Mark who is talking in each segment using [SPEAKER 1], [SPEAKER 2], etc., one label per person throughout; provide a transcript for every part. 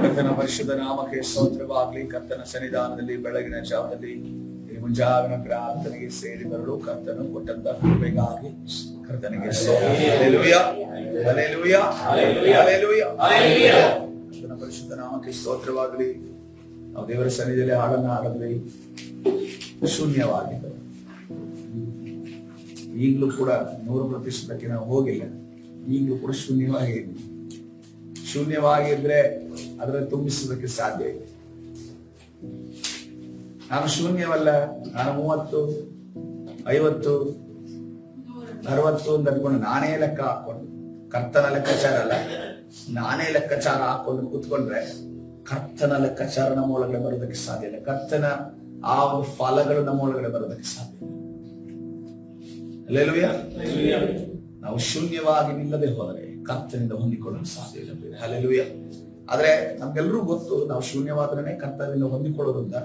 [SPEAKER 1] ಕರ್ತನ ಪರಿಶುದ್ಧ ನಾಮಕ್ಕೆ ಸ್ತೋತ್ರವಾಗಲಿ. ಕರ್ತನ ಸನ್ನಿಧಾನದಲ್ಲಿ ಬೆಳಗಿನ ಜಾವದಲ್ಲಿ ಈ ಮುಂಜಾವಿನ ಪ್ರಾರ್ಥನೆಗೆ ಸೇರಿ ಬರಲು ಕರ್ತನು ಕೊಟ್ಟಂತ ಕೃಪೆಗಾಗಿ ಕರ್ತನಿಗೆ ಹಲ್ಲೆಲೂಯಾ, ಹಲ್ಲೆಲೂಯಾ, ಹಲ್ಲೆಲೂಯಾ. ಕರ್ತನ ಪರಿಶುದ್ಧ ನಾಮಕ್ಕೆ ಸ್ತೋತ್ರವಾಗಲಿ. ನಾವು ದೇವರ ಸನ್ನಿಧಿಯಲ್ಲಿ ಹಾಡನ್ನ ಹಾಡಿದ್ವಿ, ಶೂನ್ಯವಾಗಿದ್ದರು. ಈಗಲೂ ಕೂಡ 100%ಕ್ಕೆ ನಾವು ಹೋಗಿಲ್ಲ. ಈಗಲೂ ಕೂಡ ಶೂನ್ಯವಾಗಿದ್ರೆ ಅದರಲ್ಲಿ ತುಂಬಿಸೋದಕ್ಕೆ ಸಾಧ್ಯ ಇದೆ. ನಾನು ಶೂನ್ಯವಲ್ಲ, ನಾನು 30, 50, 60 ಅಂತ ಅನ್ಕೊಂಡು ನಾನೇ ಲೆಕ್ಕ ಹಾಕೊಂಡು, ಕರ್ತನ ಲೆಕ್ಕಾಚಾರ ಅಲ್ಲ, ನಾನೇ ಲೆಕ್ಕಾಚಾರ ಹಾಕೊಂಡು ಕೂತ್ಕೊಂಡ್ರೆ ಕರ್ತನ ಲೆಕ್ಕಾಚಾರ ನಮ್ಮ ಒಳಗಡೆ ಬರೋದಕ್ಕೆ ಸಾಧ್ಯ ಇಲ್ಲ. ಕರ್ತನ ಆ ಒಂದು ಫಲಗಳು ನಮ್ಮ ಒಳಗಡೆ ಬರೋದಕ್ಕೆ ಸಾಧ್ಯ ಇಲ್ಲ. ಹಲ್ಲೆಲೂಯಾ. ನಾವು ಶೂನ್ಯವಾಗಿ ನಿಲ್ಲದೆ ಹೋದರೆ ಕರ್ತನಿಂದ ಹೊಂದಿಕೊಳ್ಳಲು ಸಾಧ್ಯ ಇಲ್ಲ. ಹಲ್ಲೆಲೂಯಾ. ಆದ್ರೆ ನಮ್ಗೆಲ್ಲರೂ ಗೊತ್ತು ನಾವು ಶೂನ್ಯವಾದ್ರೆ ಕರ್ತನಿಂದ ಹೊಂದಿಕೊಳ್ಳೋದು ಅಂತ.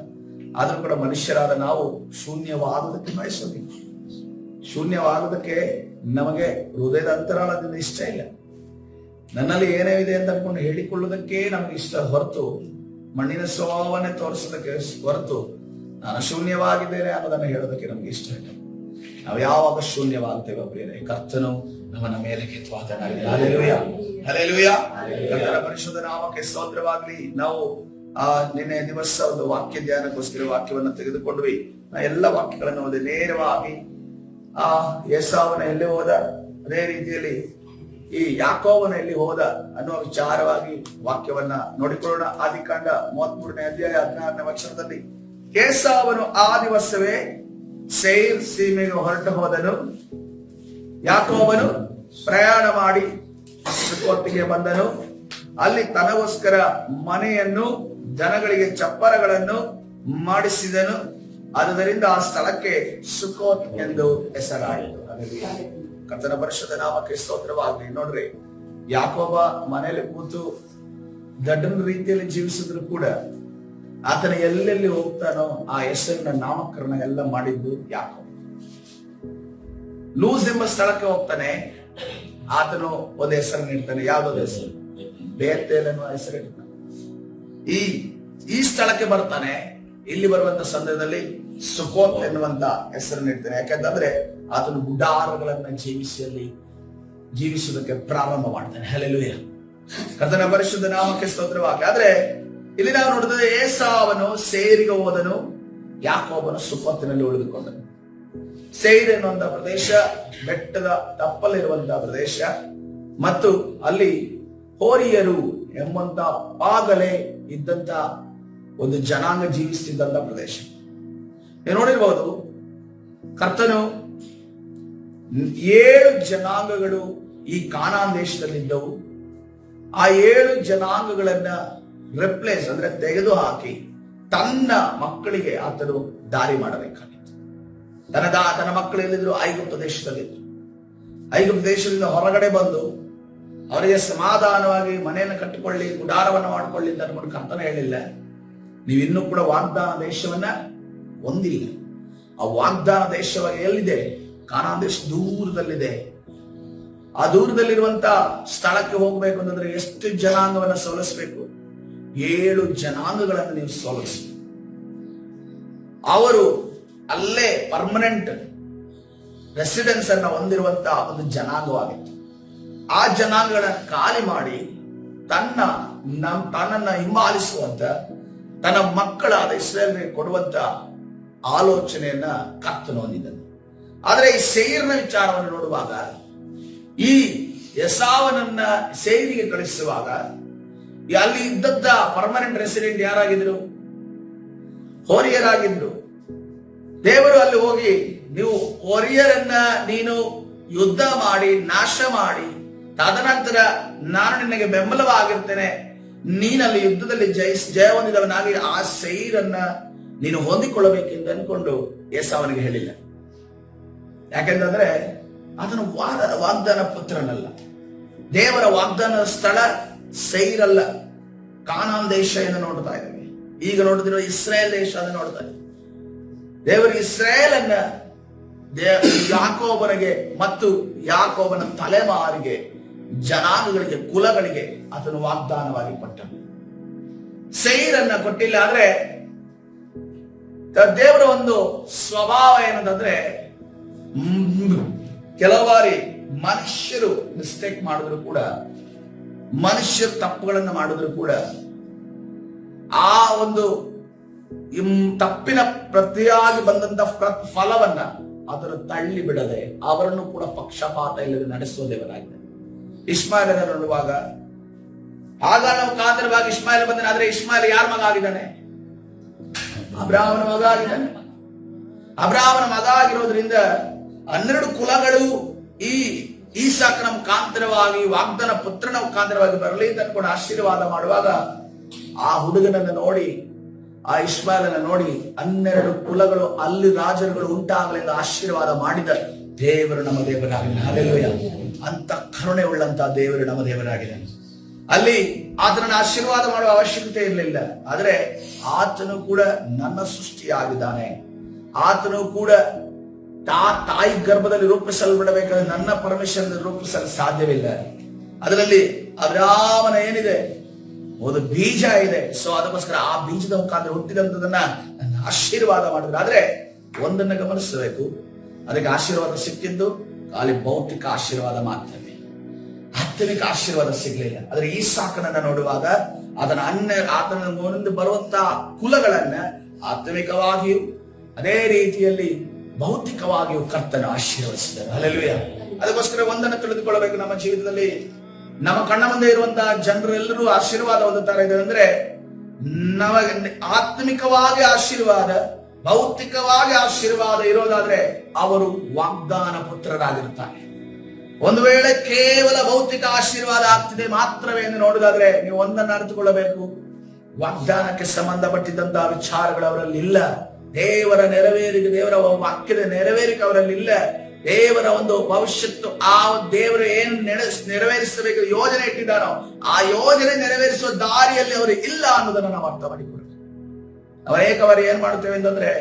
[SPEAKER 1] ಆದ್ರೂ ಕೂಡ ಮನುಷ್ಯರಾದ ನಾವು ಶೂನ್ಯವಾದದಕ್ಕೆ ಬಯಸೋದಿಲ್ಲ. ಶೂನ್ಯವಾದದಕ್ಕೆ ನಮಗೆ ಹೃದಯದ ಅಂತರಾಳದಿಂದ ಇಷ್ಟ ಇಲ್ಲ. ನನ್ನಲ್ಲಿ ಏನೇ ಇದೆ ಅಂತ ಅನ್ಕೊಂಡು ಹೇಳಿಕೊಳ್ಳೋದಕ್ಕೆ ನಮ್ಗೆ ಇಷ್ಟ ಹೊರತು, ಮಣ್ಣಿನ ಸ್ವಭಾವವನ್ನೇ ತೋರಿಸೋದಕ್ಕೆ ಹೊರತು ನಾನು ಶೂನ್ಯವಾಗಿದ್ದೇನೆ ಅನ್ನೋದನ್ನ ಹೇಳೋದಕ್ಕೆ ನಮ್ಗೆ ಇಷ್ಟ ಇಲ್ಲ. ನಾವು ಯಾವಾಗ ಶೂನ್ಯವಾಗ್ತೇವೆ ಪ್ರಿಯರೇ, ಕರ್ತನು ನಮ್ಮನ್ನ ಮೇಲೆ ಕೆತ್ತುವಾತನಾಗಲಿ. Hallelujah, hallelujah. ಕರ್ತನ ಪರಿಶುದ್ಧ ನಾಮಕ್ಕೆ ಸ್ತೋತ್ರವಾಗಲಿ. ನಾವು ನಿನ್ನೆ ದಿವಸ ಒಂದು ವಾಕ್ಯ ಧ್ಯಾನಕ್ಕೋಸ್ಕರ ವಾಕ್ಯವನ್ನು ತೆಗೆದುಕೊಂಡ್ವಿ. ಎಲ್ಲ ವಾಕ್ಯಗಳನ್ನು ಓದಿ ನೇರವಾಗಿ ಏಸಾವನ ಎಲ್ಲಿ ಹೋದ, ಅದೇ ರೀತಿಯಲ್ಲಿ ಈ ಯಾಕೋಬನ ಎಲ್ಲಿ ಹೋದ ಅನ್ನುವ ವಿಚಾರವಾಗಿ ವಾಕ್ಯವನ್ನ ನೋಡಿಕೊಳ್ಳೋಣ. ಆದಿಕಾಂಡ 33ನೇ ಅಧ್ಯಾಯ 16ನೇ ವಚನದಲ್ಲಿ, ಏಸಾವನು ಆ ದಿವಸವೇ ಸೇರ್ ಸೀಮೆಗೆ ಹೊರಟು ಹೋದನು. ಯಾಕೋಬನು ಪ್ರಯಾಣ ಮಾಡಿ ಸುಕ್ಕೋತಿಗೆ ಬಂದನು. ಅಲ್ಲಿ ತನಗೋಸ್ಕರ ಮನೆಯನ್ನು, ಜನಗಳಿಗೆ ಚಪ್ಪರಗಳನ್ನು ಮಾಡಿಸಿದನು. ಆದ್ದರಿಂದ ಆ ಸ್ಥಳಕ್ಕೆ ಸುಕ್ಕೋತ್ ಎಂದು ಹೆಸರಾಯಿತು. ಕರ್ತನ ಪರಿಶುದ್ಧ ನಾಮಕ್ಕೆ ಸ್ತೋತ್ರವಾಗಲಿ. ನೋಡ್ರಿ, ಯಾಕೋಬ ಮನೆಯಲ್ಲಿ ಕೂತು ದಡ್ಡನ ರೀತಿಯಲ್ಲಿ ಜೀವಿಸಿದ್ರು ಕೂಡ ಆತನ ಎಲ್ಲೆಲ್ಲಿ ಹೋಗ್ತಾನೋ ಆ ಹೆಸರಿನ ನಾಮಕರಣ ಎಲ್ಲ ಮಾಡಿದ್ದು ಯಾಕೋಬ. ಲೂಸ್ ಎಂಬ ಸ್ಥಳಕ್ಕೆ ಹೋಗ್ತಾನೆ, ಆತನು ಒಂದು ಹೆಸರನ್ನು ಇಡ್ತಾನೆ. ಯಾವ್ದೊಂದು ಹೆಸರು? ಬೇತೇಲ್ ಎನ್ನುವ ಹೆಸರಿಡ್ತಾನೆ. ಈ ಸ್ಥಳಕ್ಕೆ ಬರ್ತಾನೆ. ಇಲ್ಲಿ ಬರುವಂತ ಸಂದರ್ಭದಲ್ಲಿ ಸುಕೋತ್ ಎನ್ನುವಂತ ಹೆಸರನ್ನು ಇಡ್ತಾನೆ. ಯಾಕಂತಂದ್ರೆ ಆತನು ಗುಡಾರಗಳನ್ನ ಜೀವಿಸುವುದಕ್ಕೆ ಪ್ರಾರಂಭ ಮಾಡ್ತಾನೆ. ಹಲ್ಲೆಲೂಯಾ. ಕರ್ತನ ಪರಿಶುದ್ಧ ನಾಮಕ್ಕೆ ಸ್ತೋತ್ರವಾಗಿ. ಆದ್ರೆ ಇಲ್ಲಿ ನಾವು ನೋಡಿದ್ರೆ ಏಸಾವನು ಸೇರಿಗೆ ಹೋದನು, ಯಾಕೋಬನು ಸುಕೋತಿನಲ್ಲಿ ಉಳಿದುಕೊಂಡನು. ಸೇರ್ ಎನ್ನುವಂತ ಪ್ರದೇಶ ಬೆಟ್ಟದ ತಪ್ಪಲಿರುವಂತಹ ಪ್ರದೇಶ, ಮತ್ತು ಅಲ್ಲಿ ಹೋರಿಯರು ಎಂಬಂತ ಆಗಲೇ ಇದ್ದಂತ ಒಂದು ಜನಾಂಗ ಜೀವಿಸುತ್ತಿದ್ದಂತ ಪ್ರದೇಶ. ನೀವು ನೋಡಿರ್ಬಹುದು, ಕರ್ತನು 7 ಜನಾಂಗಗಳು ಈ ಕಾನಾನ್ ದೇಶದಲ್ಲಿದ್ದವು. ಆ 7 ಜನಾಂಗಗಳನ್ನ ರಿಪ್ಲೇಸ್ ಅಂದ್ರೆ ತೆಗೆದು ಹಾಕಿ ತನ್ನ ಮಕ್ಕಳಿಗೆ ಆತನು ದಾರಿ ಮಾಡಬೇಕಾಗಿತ್ತು. ತನ್ನ ಮಕ್ಕಳು ಎಲ್ಲಿದ್ರು? ಐಗುಪ್ತ ದೇಶದಲ್ಲಿದ್ರು. ಐಗುಪ್ತ ದೇಶದಿಂದ ಹೊರಗಡೆ ಬಂದು ಅವರಿಗೆ ಸಮಾಧಾನವಾಗಿ ಮನೆಯನ್ನು ಕಟ್ಟಿಕೊಳ್ಳಿ, ಗುಡಾರವನ್ನು ಮಾಡಿಕೊಳ್ಳಿ ಅಂತ ಅನ್ಕೊಂಡು ಕರ್ತನ ಹೇಳಿಲ್ಲ. ನೀವಿನ್ನೂ ಕೂಡ ವಾಗ್ದಾನ ದೇಶವನ್ನ ಹೊಂದಿಲ್ಲ. ಆ ವಾಗ್ದಾನ ದೇಶವಾಗಿ ಎಲ್ಲಿದೆ? ಕಾನಾನ್ ದೇಶ ದೂರದಲ್ಲಿದೆ. ಆ ದೂರದಲ್ಲಿರುವಂತ ಸ್ಥಳಕ್ಕೆ ಹೋಗ್ಬೇಕು ಅಂತಂದ್ರೆ ಎಷ್ಟು ಜನಾಂಗವನ್ನ ಸೋಲಿಸಬೇಕು? 7 ಜನಾಂಗಗಳನ್ನು ನೀವು ಸೋಲಿಸಿ. ಅವರು ಅಲ್ಲೇ ಪರ್ಮನೆಂಟ್ ರೆಸಿಡೆನ್ಸ್ ಅನ್ನ ಹೊಂದಿರುವಂತ ಒಂದು ಜನಾಂಗವಾಗಿತ್ತು. ಆ ಜನಾಂಗಗಳನ್ನ ಖಾಲಿ ಮಾಡಿ ತನ್ನನ್ನ ಹಿಂಬಾಲಿಸುವಂತ ತನ್ನ ಮಕ್ಕಳಾದ ಇಸ್ರಾಯೇಲ್ಗೆ ಕೊಡುವಂತ ಆಲೋಚನೆಯನ್ನ ಕರ್ತನು ಹೊಂದಿದ್ದನು. ಆದ್ರೆ ಈ ಸೇರಿನ ವಿಚಾರವನ್ನು ನೋಡುವಾಗ, ಈ ಏಸಾವನನ್ನ ಸೇರಿಗೆ ಕಳಿಸುವಾಗ ಅಲ್ಲಿ ಇದ್ದಂತ ಪರ್ಮನೆಂಟ್ ರೆಸಿಡೆಂಟ್ ಯಾರಾಗಿದ್ರು? ಹೋರಿಯರಾಗಿದ್ರು. ದೇವರು ಅಲ್ಲಿ ಹೋಗಿ, ನೀವು ಹೋರಿಯರನ್ನ ನೀನು ಯುದ್ಧ ಮಾಡಿ ನಾಶ ಮಾಡಿ, ತದನಂತರ ನಾನು ನಿನಗೆ ಬೆಂಬಲವಾಗಿರ್ತೇನೆ, ನೀನಲ್ಲಿ ಯುದ್ಧದಲ್ಲಿ ಜಯ ಹೊಂದಿದವನಾಗಿ ಆ ಸೇರನ್ನ ನೀನು ಹೊಂದಿಕೊಳ್ಳಬೇಕೆಂದು ಅನ್ಕೊಂಡು ಏಸಾವನಿಗೆ ಹೇಳಿಲ್ಲ. ಯಾಕೆಂದ್ರೆ ಅದನ್ನು ವಾಗ್ದಾನ ಪುತ್ರನಲ್ಲ. ದೇವರ ವಾಗ್ದಾನದ ಸ್ಥಳ ಸೈರಲ್ಲ, ಕಾನಾನ್ ದೇಶ ಎಂದು ನೋಡ್ತಾ ಇದ್ದೇವೆ. ಈಗ ನೋಡಿದಿರೋ ಇಸ್ರಾಯೇಲ್ ದೇಶ ಅನ್ನು ನೋಡ್ತಾ ಇದ್ದೇವೆ. ದೇವರು ಇಸ್ರಾಯೇಲ್ ಅನ್ನ ಯಾಕೋಬನಿಗೆ ಮತ್ತು ಯಾಕೋಬನ ತಲೆಮಾರಿಗೆ, ಜನಾಂಗಗಳಿಗೆ, ಕುಲಗಳಿಗೆ ಅದನ್ನು ವಾಗ್ದಾನವಾಗಿ ಕೊಟ್ಟನು. ಸೈರನ್ನ ಕೊಟ್ಟಿಲ್ಲ. ಆದ್ರೆ ದೇವರ ಒಂದು ಸ್ವಭಾವ ಏನಂತಂದ್ರೆ, ಕೆಲವು ಬಾರಿ ಮನುಷ್ಯರು ಮಿಸ್ಟೇಕ್ ಮಾಡಿದ್ರು ಕೂಡ, ಮನುಷ್ಯರು ತಪ್ಪುಗಳನ್ನು ಮಾಡಿದ್ರು ಕೂಡ ಆ ಒಂದು ತಪ್ಪಿನ ಪ್ರತಿಯಾಗಿ ಬಂದಂತ ಫಲವನ್ನ ಅದನ್ನು ತಳ್ಳಿ ಬಿಡದೆ ಅವರನ್ನು ಕೂಡ ಪಕ್ಷಪಾತ ಇಲ್ಲದೆ ನಡೆಸುವ ದೇವರಾಗಿದೆ. ಇಷ್ಮಾಯಲನ ನೋಡುವಾಗ ಆಗ ನಾವು ಕಾತರವಾಗಿ ಇಷ್ಮಾಯಲ್ ಬಂದನೆ. ಆದ್ರೆ ಇಷ್ಮಾಯಲ್ ಯಾರ ಮಗ ಆಗಿದ್ದಾನೆ? ಅಬ್ರಾಹ್ಮನ ಮಗ ಆಗಿದ್ದಾನೆ. ಅಬ್ರಾಹ್ಮನ ಮಗ ಆಗಿರೋದ್ರಿಂದ 12 ಕುಲಗಳು ಈ ಈಸಾಕನ ಮುಖಾಂತರವಾಗಿ, ವಾಗ್ದಾನ ಪುತ್ರನ ಮುಖಾಂತರವಾಗಿ ಬರಲಿ ಅಂತ ಅನ್ಕೊಂಡು ಆಶೀರ್ವಾದ ಮಾಡುವಾಗ ಆ ಹುಡುಗನನ್ನ ನೋಡಿ, ಆ ಇಷ್ಮಾಯಲನ ನೋಡಿ 12 ಕುಲಗಳು ಅಲ್ಲಿ ರಾಜರುಗಳು ಉಂಟಾಗಲೆಂದು ಆಶೀರ್ವಾದ ಮಾಡಿದ ದೇವರು ನಮ್ಮ ದೇವರಾಗಿದ್ದಾನೆ. ಹಲ್ಲೆಲೂಯಾ. ಅಂತ ಕರುಣೆ ಉಳ್ಳಂತ ದೇವರು ನಮ್ಮ ದೇವರಾಗಿದ್ದಾನೆ. ಅಲ್ಲಿ ಆತನನ್ನು ಆಶೀರ್ವಾದ ಮಾಡುವ ಅವಶ್ಯಕತೆ ಇರಲಿಲ್ಲ. ಆದ್ರೆ ಆತನು ಕೂಡ ನನ್ನ ಸೃಷ್ಟಿಯಾಗಿದ್ದಾನೆ. ಆತನು ಕೂಡ ತಾಯಿ ಗರ್ಭದಲ್ಲಿ ರೂಪಿಸಲ್ಬಿಡಬೇಕಾದ್ರೆ ನನ್ನ ಪರಮೇಶ್ವರನ ರೂಪಿಸಲು ಸಾಧ್ಯವಿಲ್ಲ. ಅದರಲ್ಲಿ ಅಬ್ರಾಹ್ಮನ ಏನಿದೆ, ಒಂದು ಬೀಜ ಇದೆ. ಸೊ ಅದಕ್ಕೋಸ್ಕರ ಆ ಬೀಜದ ಮುಖಾಂತರ ಹುಟ್ಟಿದಂಥದನ್ನ ಆಶೀರ್ವಾದ ಮಾಡಿದ್ರು. ಆದ್ರೆ ಒಂದನ್ನ ಗಮನಿಸಬೇಕು, ಅದಕ್ಕೆ ಆಶೀರ್ವಾದ ಸಿಕ್ಕಿದ್ದು ಖಾಲಿ ಭೌತಿಕ ಆಶೀರ್ವಾದ ಮಾತ್ರವೇ, ಆತ್ಮಿಕ ಆಶೀರ್ವಾದ ಸಿಗ್ಲಿಲ್ಲ. ಆದ್ರೆ ಈ ಸಾಕನನ್ನ ನೋಡುವಾಗ ಆತನ ಮುಂದೆ ಬರುವಂತ ಕುಲಗಳನ್ನ ಆತ್ಮಿಕವಾಗಿಯೂ ಅದೇ ರೀತಿಯಲ್ಲಿ ಭೌತಿಕವಾಗಿಯೂ ಕರ್ತನ ಆಶೀರ್ವದಿಸಿದ್ದಾರೆ. ಹಲ್ಲೆಲೂಯಾ. ಅದಕ್ಕೋಸ್ಕರ ಒಂದನ್ನು ತಿಳಿದುಕೊಳ್ಳಬೇಕು, ನಮ್ಮ ಜೀವಿತದಲ್ಲಿ ನಮ್ಮ ಕಣ್ಣ ಮುಂದೆ ಇರುವಂತಹ ಜನರೆಲ್ಲರೂ ಆಶೀರ್ವಾದ ಹೊಂದುತ್ತಾರೆ ಅಂದ್ರೆ ನಮಗೆ ಆತ್ಮಿಕವಾಗಿ ಆಶೀರ್ವಾದ, ಭೌತಿಕವಾಗಿ ಆಶೀರ್ವಾದ ಇರೋದಾದ್ರೆ ಅವರು ವಾಗ್ದಾನ ಪುತ್ರರಾಗಿರ್ತಾರೆ. ಒಂದು ವೇಳೆ ಕೇವಲ ಭೌತಿಕ ಆಶೀರ್ವಾದ ಆಗ್ತಿದೆ ಮಾತ್ರವೇ ಎಂದು ನೋಡುವುದಾದ್ರೆ ನೀವು ಒಂದನ್ನು ಅರಿತುಕೊಳ್ಳಬೇಕು, ವಾಗ್ದಾನಕ್ಕೆ ಸಂಬಂಧಪಟ್ಟಿದ್ದಂತಹ ವಿಚಾರಗಳು ಅವರಲ್ಲಿ ಇಲ್ಲ. ದೇವರ ನೆರವೇರಿಕೆ, ದೇವರ ವಾಕ್ಯದ ನೆರವೇರಿಕೆ ಅವರಲ್ಲಿ ಇಲ್ಲ. ದೇವರ ಒಂದು ಭವಿಷ್ಯತ್ತು, ಆ ದೇವರು ಏನು ನೆರವೇರಿಸಬೇಕು ಯೋಜನೆ ಇಟ್ಟಿದ್ದಾರೋ ಆ ಯೋಜನೆ ನೆರವೇರಿಸುವ ದಾರಿಯಲ್ಲಿ ಅವರು ಇಲ್ಲ ಅನ್ನೋದನ್ನು ನಾವು ಅರ್ಥ ಮಾಡಿಕೊಳ್ಳಬೇಕು. ಅನೇಕ ಬಾರಿ ಏನ್ ಮಾಡ್ತೇವೆ ಅಂತಂದ್ರೆ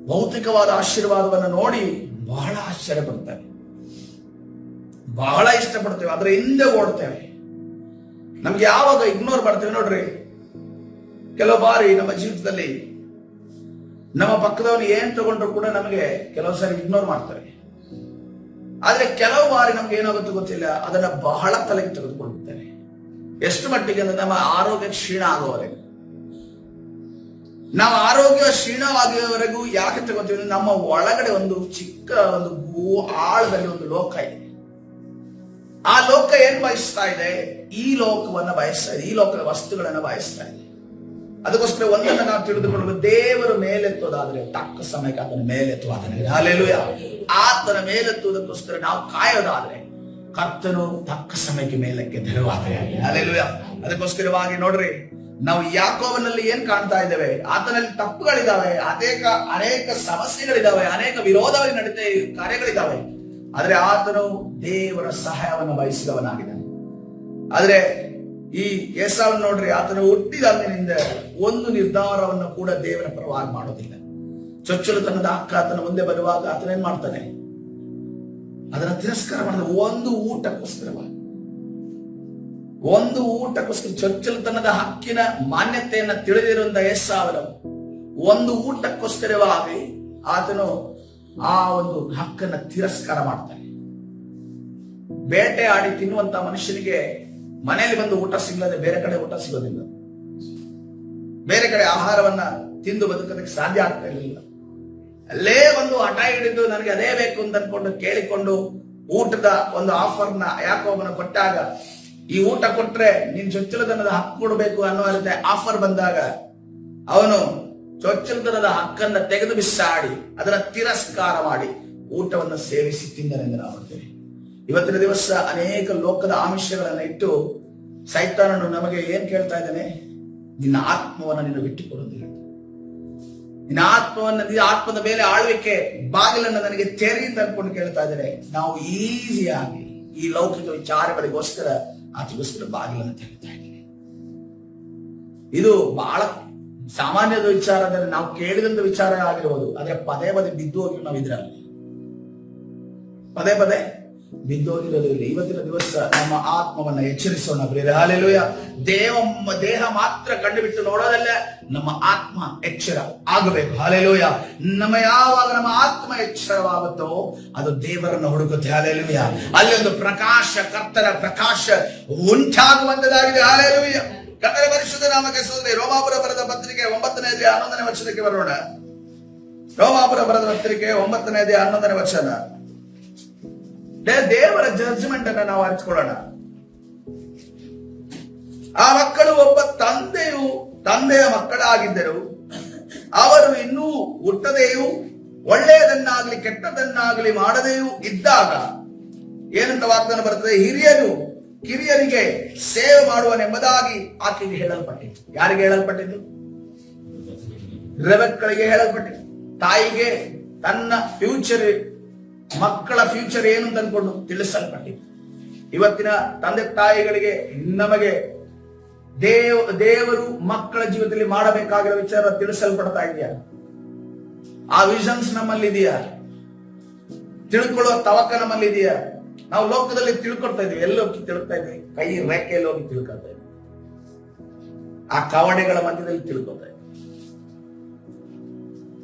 [SPEAKER 1] ಭೌತಿಕವಾದ ಆಶೀರ್ವಾದವನ್ನು ನೋಡಿ ಬಹಳ ಆಶ್ಚರ್ಯ ಪಡ್ತೇವೆ, ಬಹಳ ಇಷ್ಟಪಡ್ತೇವೆ, ಅದರ ಹಿಂದೆ ಓಡ್ತೇವೆ. ನಮ್ಗೆ ಯಾವಾಗ ಇಗ್ನೋರ್ ಮಾಡ್ತೇವೆ ನೋಡ್ರಿ, ಕೆಲವು ಬಾರಿ ನಮ್ಮ ಜೀವಿತದಲ್ಲಿ ನಮ್ಮ ಪಕ್ಕದವನು ಏನ್ ತಗೊಂಡ್ರು ಕೂಡ ನಮಗೆ ಕೆಲವು ಸಾರಿ ಇಗ್ನೋರ್ ಮಾಡ್ತಾರೆ. ಆದ್ರೆ ಕೆಲವು ಬಾರಿ ನಮ್ಗೆ ಏನಾಗುತ್ತೆ ಗೊತ್ತಿಲ್ಲ, ಅದನ್ನ ಬಹಳ ತಲೆಗೆ ತೆಗೆದುಕೊಳ್ಳುತ್ತೇವೆ. ಎಷ್ಟು ಮಟ್ಟಿಗೆ ಅಂದ್ರೆ ನಮ್ಮ ಆರೋಗ್ಯ ಕ್ಷೀಣ ಆಗುವವರೆಗೂ, ನಾವು ಆರೋಗ್ಯ ಕ್ಷೀಣವಾಗಿವರೆಗೂ ಯಾಕೆ ತಗೋತೀವಿ? ನಮ್ಮ ಒಳಗಡೆ ಒಂದು ಚಿಕ್ಕ ಒಂದು ಆಳದಲ್ಲಿ ಒಂದು ಲೋಕ ಇದೆ. ಆ ಲೋಕ ಏನ್ ಬಯಸ್ತಾ ಇದೆ? ಈ ಲೋಕವನ್ನ ಬಯಸ್ತಾ ಇದೆ, ಈ ಲೋಕದ ವಸ್ತುಗಳನ್ನ ಬಯಸ್ತಾ ಇದೆ. ಅದಕ್ಕೋಸ್ಕರ ಒಂದನ್ನು ನಾವು ತಿಳಿದುಕೊಳ್ಳಬೇಕು, ದೇವರು ಮೇಲೆತ್ತೋದಾದ್ರೆ ತಕ್ಕ ಸಮಯಕ್ಕೆ ಆತನ ಮೇಲೆತ್ತುವ ಆತನಿಗೆ. ಹಲ್ಲೆಲೂಯಾ. ಆತನ ಮೇಲೆತ್ತುವುದಕ್ಕೋಸ್ಕರ ನಾವು ಕಾಯೋದಾದ್ರೆ ಕರ್ತನು ತಕ್ಕ ಸಮಯಕ್ಕೆ ಮೇಲಕ್ಕೆ ತೆರವಾದರೆ. ಹಲ್ಲೆಲೂಯಾ. ಅದಕ್ಕೋಸ್ಕರವಾಗಿ ನೋಡ್ರಿ, ನಾವು ಯಾಕೋಬನಲ್ಲಿ ಏನ್ ಕಾಣ್ತಾ ಇದ್ದೇವೆ? ಆತನಲ್ಲಿ ತಪ್ಪುಗಳಿದಾವೆ, ಅನೇಕ ಸಮಸ್ಯೆಗಳಿದಾವೆ, ಅನೇಕ ವಿರೋಧವಾಗಿ ನಡೀತಾ ಕಾರ್ಯಗಳಿದಾವೆ. ಆದ್ರೆ ಆತನು ದೇವರ ಸಹಾಯವನ್ನು ಬಯಸಿದವನಾಗಿದ್ದಾನೆ. ಆದ್ರೆ ಈ ಏಸಾವನ್ನು ನೋಡ್ರಿ, ಆತನು ಹುಟ್ಟಿದಾಗಿನಿಂದ ಒಂದು ನಿರ್ಧಾರವನ್ನು ಕೂಡ ದೇವರ ಪರವಾಗಿ ಮಾಡೋದಿಲ್ಲ. ಚೊಚ್ಚಲುತನದ ಹಕ್ಕ ಆತನ ಮುಂದೆ ಬರುವಾಗ ಆತನ ಏನ್ ಮಾಡ್ತಾನೆ? ಅದನ್ನ ತಿರಸ್ಕಾರ ಮಾಡಿದ. ಒಂದು ಊಟಕ್ಕೋಸ್ಕರ ಚೊಚ್ಚಲುತನದ ಹಕ್ಕಿನ ಮಾನ್ಯತೆಯನ್ನ ತಿಳಿದಿರುವಂತ ಏಸಾವನು ಒಂದು ಊಟಕ್ಕೋಸ್ಕರವಾಗಿ ಆತನು ಆ ಒಂದು ಹಕ್ಕನ್ನ ತಿರಸ್ಕಾರ ಮಾಡ್ತಾನೆ. ಬೇಟೆ ಆಡಿ ತಿನ್ನುವಂತ ಮನುಷ್ಯನಿಗೆ ಮನೆಯಲ್ಲಿ ಬಂದು ಊಟ ಸಿಗದೆ ಬೇರೆ ಕಡೆ ಊಟ ಸಿಗೋದಿಲ್ಲ. ಬೇರೆ ಕಡೆ ಆಹಾರವನ್ನ ತಿಂದು ಬದುಕೋದಕ್ಕೆ ಸಾಧ್ಯ ಆಗ್ತಾ ಇರಲಿಲ್ಲ. ಅಲ್ಲೇ ಒಂದು ಹಠ ಹಿಡಿದು ನನಗೆ ಅದೇ ಬೇಕು ಅಂತ ಅನ್ಕೊಂಡು ಕೇಳಿಕೊಂಡು ಊಟದ ಒಂದು ಆಫರ್ನ ಯಾಕೋಬನ ಕೊಟ್ಟಾಗ, ಈ ಊಟ ಕೊಟ್ರೆ ನೀನ್ ಚೊಚ್ಚಲತನದ ಹಕ್ಕು ಕೊಡಬೇಕು ಅನ್ನೋ ರೀತಿ ಆಫರ್ ಬಂದಾಗ ಅವನು ಚೊಚ್ಚಲತನದ ಹಕ್ಕನ್ನ ತೆಗೆದು ಬಿಸಾಡಿ ಅದನ್ನ ತಿರಸ್ಕಾರ ಮಾಡಿ ಊಟವನ್ನು ಸೇವಿಸಿ ತಿಂದನೆಂದು ನಾವು ನೋಡ್ತೇವೆ. ಇವತ್ತಿನ ದಿವಸ ಅನೇಕ ಲೋಕದ ಆಮಿಷಗಳನ್ನ ಇಟ್ಟು ಸೈತಾನನು ನಮಗೆ ಏನ್ ಕೇಳ್ತಾ ಇದ್ದಾನೆ? ನಿನ್ನ ಆತ್ಮವನ್ನ ನೀನು ಬಿಟ್ಟುಕೊಡುವುದಿಲ್ಲ, ನಿನ್ನ ಆತ್ಮದ ಮೇಲೆ ಆಳ್ವಿಕೆ ಬಾಗಿಲನ್ನು ನನಗೆ ತೆರಿ ಅಂತ ಅನ್ಕೊಂಡು ಕೇಳ್ತಾ ಇದ್ದೇನೆ. ನಾವು ಈಸಿಯಾಗಿ ಈ ಲೌಕಿಕ ವಿಚಾರಗಳಿಗೋಸ್ಕರ ಅದಕ್ಕೋಸ್ಕರ ಬಾಗಿಲನ್ನು ತೆರೀತಾ ಇದ್ದೀವಿ. ಇದು ಬಹಳ ಸಾಮಾನ್ಯದ ವಿಚಾರದಲ್ಲಿ ನಾವು ಕೇಳಿದಂತ ವಿಚಾರ ಆಗಿರ್ಬೋದು. ಆದ್ರೆ ಪದೇ ಪದೇ ಬಿದ್ದು ಹೋಗಿ ನಾವು ಇದ್ರಲ್ಲಿ ಪದೇ ಬಿದ್ದೋಗಿರೋದಿಲ್ಲ. ಇವತ್ತಿನ ದಿವಸ ನಮ್ಮ ಆತ್ಮವನ್ನ ಎಚ್ಚರಿಸೋಣ ಪ್ರಿಯರೇ. ಹಲ್ಲೆಲೂಯಾ. ದೇಹ ಮಾತ್ರ ಕಂಡು ಬಿಟ್ಟು ನೋಡೋದಲ್ಲ, ನಮ್ಮ ಆತ್ಮ ಎಚ್ಚರ ಆಗಬೇಕು. ಹಲ್ಲೆಲೂಯಾ. ಯಾವಾಗ ನಮ್ಮ ಆತ್ಮ ಎಚ್ಚರವಾಗುತ್ತೋ ಅದು ದೇವರನ್ನು ಹುಡುಕುತ್ತೆ. ಹಲ್ಲೆಲೂಯಾ. ಅಲ್ಲಿ ಒಂದು ಪ್ರಕಾಶ, ಕರ್ತನ ಪ್ರಕಾಶ ಉಂಟಾಗುವಂತದಾಗಿದೆ. ಹಲ್ಲೆಲೂಯಾ. ಕರ್ತನ ಪರಿಶುದ್ಧ ನಾಮಕ್ಕೆ ಸ್ತೋತ್ರ. ರೋಮಾಪುರ ಬರೆದ ಪತ್ರಿಕೆ 9ನೇ ಅಧ್ಯಾಯ 11ನೇ ವಚನಕ್ಕೆ ಬರೋಣ. ರೋಮಾಪುರ ಬರೆದ ಪತ್ರಿಕೆ 9ನೇ ಅಧ್ಯಾಯ 11ನೇ ವಚನ. ದೇವರ ಜಡ್ಜ್ಮೆಂಟ್ ಅನ್ನ ನಾವು ಅರಿತುಕೊಳ್ಳೋಣ. ಆ ಮಕ್ಕಳು ಒಬ್ಬ ತಂದೆಯ ಮಕ್ಕಳಾಗಿದ್ದರು. ಅವರು ಇನ್ನೂ ಹುಟ್ಟದೆಯೂ ಒಳ್ಳೆಯದನ್ನಾಗ್ಲಿ ಕೆಟ್ಟದನ್ನಾಗ್ಲಿ ಮಾಡದೆಯೂ ಇದ್ದಾಗ ಏನಂತ ವಾಗ್ದಾನ ಬರ್ತದೆ? ಹಿರಿಯರು ಕಿರಿಯರಿಗೆ ಸೇವೆ ಮಾಡುವನೆಂಬುದಾಗಿ ಆಕೆಗೆ ಹೇಳಲ್ಪಟ್ಟಿತ್ತು. ಯಾರಿಗೆ ಹೇಳಲ್ಪಟ್ಟಿದ್ದು? ರೆಬೆಕ್ಕಳಿಗೆ ಹೇಳಲ್ಪಟ್ಟಿತ್ತು. ತಾಯಿಗೆ ತನ್ನ ಫ್ಯೂಚರ್, ಮಕ್ಕಳ ಫ್ಯೂಚರ್ ಏನು ಅಂತ ಅನ್ಕೊಂಡು ತಿಳಿಸಲ್ಪಟ್ಟಿತ್ತು. ಇವತ್ತಿನ ತಂದೆ ತಾಯಿಗಳಿಗೆ ನಮಗೆ ದೇವರು ಮಕ್ಕಳ ಜೀವಿತದಲ್ಲಿ ಮಾಡಬೇಕಾಗಿರೋ ವಿಚಾರ ತಿಳಿಸಲ್ಪಡ್ತಾ ಇದೆಯಾ? ಆ ವಿಷನ್ಸ್ ನಮ್ಮಲ್ಲಿ ಇದೆಯಾ? ತಿಳ್ಕೊಳ್ಳುವ ತವಕ ನಮ್ಮಲ್ಲಿ ಇದೆಯಾ? ನಾವು ಲೋಕದಲ್ಲಿ ತಿಳ್ಕೊಳ್ತಾ ಇದ್ವಿ. ಎಲ್ಲೋಗಿ ತಿಳ್ಕೊತಾ ಇದ್ವಿ? ಕೈ ರೇಖೆಯಲ್ಲಿ ಹೋಗಿ ತಿಳ್ಕೊಳ್ತಾ ಇದ್ವಿ. ಆ ಕವಡೆಗಳ ಮಧ್ಯದಲ್ಲಿ ತಿಳ್ಕೊತಾ ಇದ್ವಿ.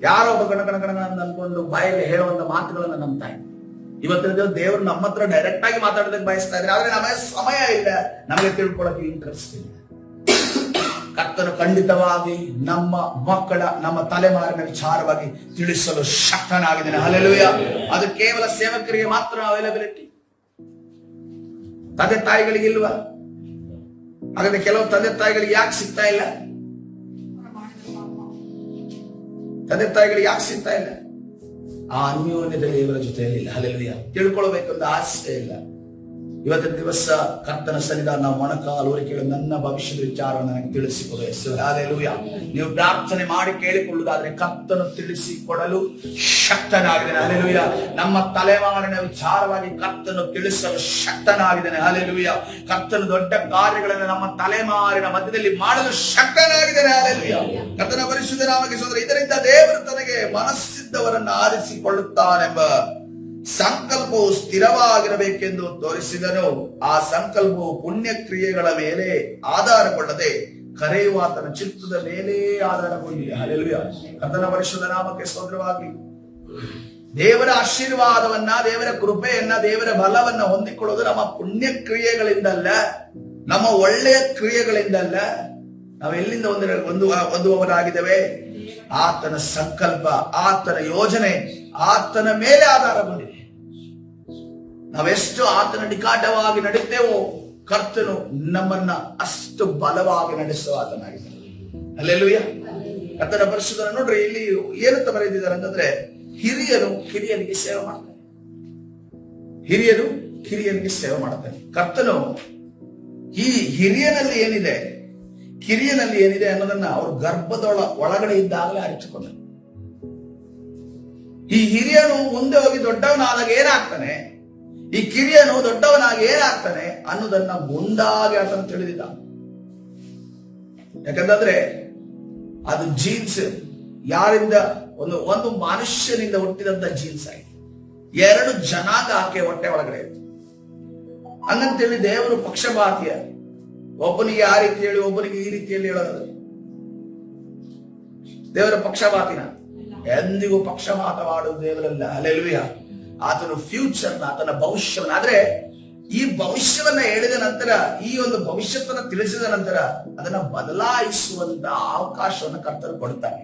[SPEAKER 1] ಯಾರೋ ಒಬ್ಬ ಗಣಗಣ ಅಂತ ಅನ್ಕೊಂಡು ಬಾಯಲ್ಲಿ ಹೇಳುವಂತ ಮಾತುಗಳನ್ನ ನಂಬ್ತಾ ಇದ್ವಿ. ಇವತ್ತಿನ ದೇವರು ನಮ್ಮ ಹತ್ರ ಡೈರೆಕ್ಟ್ ಆಗಿ ಮಾತಾಡೋದಕ್ಕೆ ಬಯಸ್ತಾ ಇದ್ರೆ, ಆದ್ರೆ ನಮಗೆ ಸಮಯ ಇಲ್ಲ, ನಮಗೆ ತಿಳ್ಕೊಳ್ಳೋಕೆ ಇಂಟ್ರೆಸ್ಟ್ ಇಲ್ಲ. ಕರ್ತನು ಖಂಡಿತವಾಗಿ ನಮ್ಮ ಮಕ್ಕಳ, ನಮ್ಮ ತಲೆಮಾರಿನ ವಿಚಾರವಾಗಿ ತಿಳಿಸಲು ಶಕ್ತನಾಗಿದ್ದಾನೆ. ಹಲ್ಲೆಲೂಯಾ. ಅದು ಕೇವಲ ಸೇವಕರಿಗೆ ಮಾತ್ರ ಅವೈಲಬಿಲಿಟಿ, ತಂದೆ ತಾಯಿಗಳಿಗೆ ಇಲ್ವಾ? ಹಾಗಾದ್ರೆ ಕೆಲವು ತಂದೆ ತಾಯಿಗಳಿಗೆ ಯಾಕೆ ಸಿಗ್ತಾ ಇಲ್ಲ? ತಂದೆ ತಾಯಿಗಳಿಗೆ ಯಾಕೆ ಸಿಗ್ತಾ ಇಲ್ಲ? ಆ ಅನ್ಯೋನ್ಯತೆ ದೇವರ ಜೊತೆಯಲ್ಲಿ ಇಲ್ಲ. ಹಲ್ಲೆಲೂಯಾ. ತಿಳ್ಕೊಳ್ಬೇಕಂತ ಆಸೆ ಇಲ್ಲ. ಇವತ್ತಿನ ದಿವಸ ಕರ್ತನ ಸನ್ನಿಧಾನ ನಾವು ಮೊಣಕಾಲು ಕೇಳಿ ನನ್ನ ಭವಿಷ್ಯದ ವಿಚಾರವನ್ನು ನನಗೆ ತಿಳಿಸಿಕೊಡು. ಹಲ್ಲೆಲೂಯಾ. ನೀವು ಪ್ರಾರ್ಥನೆ ಮಾಡಿ ಕೇಳಿಕೊಳ್ಳುವುದಾದ್ರೆ ಕರ್ತನು ತಿಳಿಸಿಕೊಡಲು ಶಕ್ತನಾಗಿದ್ದಾನೆ. ಹಲ್ಲೆಲೂಯಾ. ನಮ್ಮ ತಲೆಮಾರಿನ ವಿಚಾರವಾಗಿ ಕರ್ತನು ತಿಳಿಸಲು ಶಕ್ತನಾಗಿದ್ದಾನೆ. ಹಲ್ಲೆಲೂಯಾ. ಕರ್ತನು ದೊಡ್ಡ ಕಾರ್ಯಗಳನ್ನು ನಮ್ಮ ತಲೆಮಾರಿನ ಮಧ್ಯದಲ್ಲಿ ಮಾಡಲು ಶಕ್ತನಾಗಿದ್ದಾನೆ. ಹಲ್ಲೆಲೂಯಾ. ಕರ್ತನ ಪರಿಶುದ್ಧ ನಾಮಕ್ಕೆ ಸ್ತೋತ್ರ. ಇದರಿಂದ ದೇವರು ತನಗೆ ಮನಸ್ಸಿದ್ದವರನ್ನು ಆರಿಸಿಕೊಳ್ಳುತ್ತಾನೆಂಬ ಸಂಕಲ್ಪವು ಸ್ಥಿರವಾಗಿರಬೇಕೆಂದು ತೋರಿಸಿದನು. ಆ ಸಂಕಲ್ಪವು ಪುಣ್ಯ ಕ್ರಿಯೆಗಳ ಮೇಲೆ ಆಧಾರಗೊಳ್ಳದೆ ಕರೆಯುವ ಆತನ ಚಿತ್ತದ ಮೇಲೆ ಆಧಾರಗೊಂಡಿದೆ. ಹಲ್ಲೆಲೂಯಾ. ಕರ್ತನ ಪರಿಶುದ್ಧ ನಾಮಕ್ಕೆ ಸ್ತೋತ್ರವಾಗಲಿ. ದೇವರ ಆಶೀರ್ವಾದವನ್ನ, ದೇವರ ಕೃಪೆಯನ್ನ, ದೇವರ ಬಲವನ್ನ ಹೊಂದಿಕೊಳ್ಳೋದು ನಮ್ಮ ಪುಣ್ಯ ಕ್ರಿಯೆಗಳಿಂದಲ್ಲ, ನಮ್ಮ ಒಳ್ಳೆಯ ಕ್ರಿಯೆಗಳಿಂದಲ್ಲ. ನಾವು ಎಲ್ಲಿಂದ ಹೊಂದುವವರಾಗಿದ್ದೇವೆ? ಆತನ ಸಂಕಲ್ಪ, ಆತನ ಯೋಜನೆ, ಆತನ ಮೇಲೆ ಆಧಾರಗೊಂಡಿದೆ. ನಾವೆಷ್ಟು ಆತನ ನಿಕಟವಾಗಿ ನಡೀತೇವೋ ಕರ್ತನು ನಮ್ಮನ್ನ ಅಷ್ಟು ಬಲವಾಗಿ ನಡೆಸುವ ಆತನಾಗಿದ್ದಾನೆ. ಹಲ್ಲೆಲೂಯಾ. ಕರ್ತನ ಪರಿಶುದ್ಧ ನೋಡ್ರಿ, ಇಲ್ಲಿ ಏನಂತ ಬರೆದಿದ್ದಾರೆ ಅಂತಂದ್ರೆ, ಹಿರಿಯರು ಕಿರಿಯರಿಗೆ ಸೇವೆ ಮಾಡ್ತಾರೆ. ಹಿರಿಯರು ಕಿರಿಯರಿಗೆ ಸೇವೆ ಮಾಡ್ತಾರೆ. ಕರ್ತನು ಈ ಹಿರಿಯನಲ್ಲಿ ಏನಿದೆ, ಕಿರಿಯನಲ್ಲಿ ಏನಿದೆ ಅನ್ನೋದನ್ನ ಅವರು ಒಳಗಡೆ ಇದ್ದಾಗಲೇ ಅರಿತುಕೊಂಡ. ಈ ಹಿರಿಯನು ಮುಂದೆ ಹೋಗಿ ದೊಡ್ಡವನಾದಾಗ ಏನಾಗ್ತಾನೆ, ಈ ಕಿರಿಯನು ದೊಡ್ಡವನಾಗಿ ಏನಾಗ್ತಾನೆ ಅನ್ನೋದನ್ನ ಮುಂದಾಗಿ ಆತನು ತಿಳಿದಿದ್ದ. ಯಾಕಂದ್ರೆ ಅದು ಜೀನ್ಸ್ ಯಾರಿಂದ, ಒಂದು ಮನುಷ್ಯನಿಂದ ಹುಟ್ಟಿದಂತ ಜೀನ್ಸ್ ಆಯ್ತು. 2 ಜನಾಂಗ ಆಕೆ ಹೊಟ್ಟೆ ಒಳಗಡೆ ಇತ್ತು. ಹಂಗಂತೇಳಿ ದೇವರು ಪಕ್ಷಪಾತಿಯ, ಒಬ್ಬನಿಗೆ ಆ ರೀತಿ ಹೇಳಿ ಒಬ್ಬನಿಗೆ ಈ ರೀತಿಯಲ್ಲಿ ಹೇಳೋದು ದೇವರ ಪಕ್ಷಪಾತಿನ? ಎಂದಿಗೂ ಪಕ್ಷಪಾತ ಮಾಡುವುದು ದೇವರಲ್ಲ. ಹಲ್ಲೆಲೂಯಾ. ಆತನ ಫ್ಯೂಚರ್, ಆತನ ಭವಿಷ್ಯವನ್ನ, ಆದ್ರೆ ಈ ಭವಿಷ್ಯವನ್ನ ಹೇಳಿದ ನಂತರ, ಈ ಒಂದು ಭವಿಷ್ಯತ್ತನ್ನ ತಿಳಿಸಿದ ನಂತರ ಅದನ್ನ ಬದಲಾಯಿಸುವಂತ ಅವಕಾಶವನ್ನು ಕರ್ತರು ಕೊಡ್ತಾನೆ.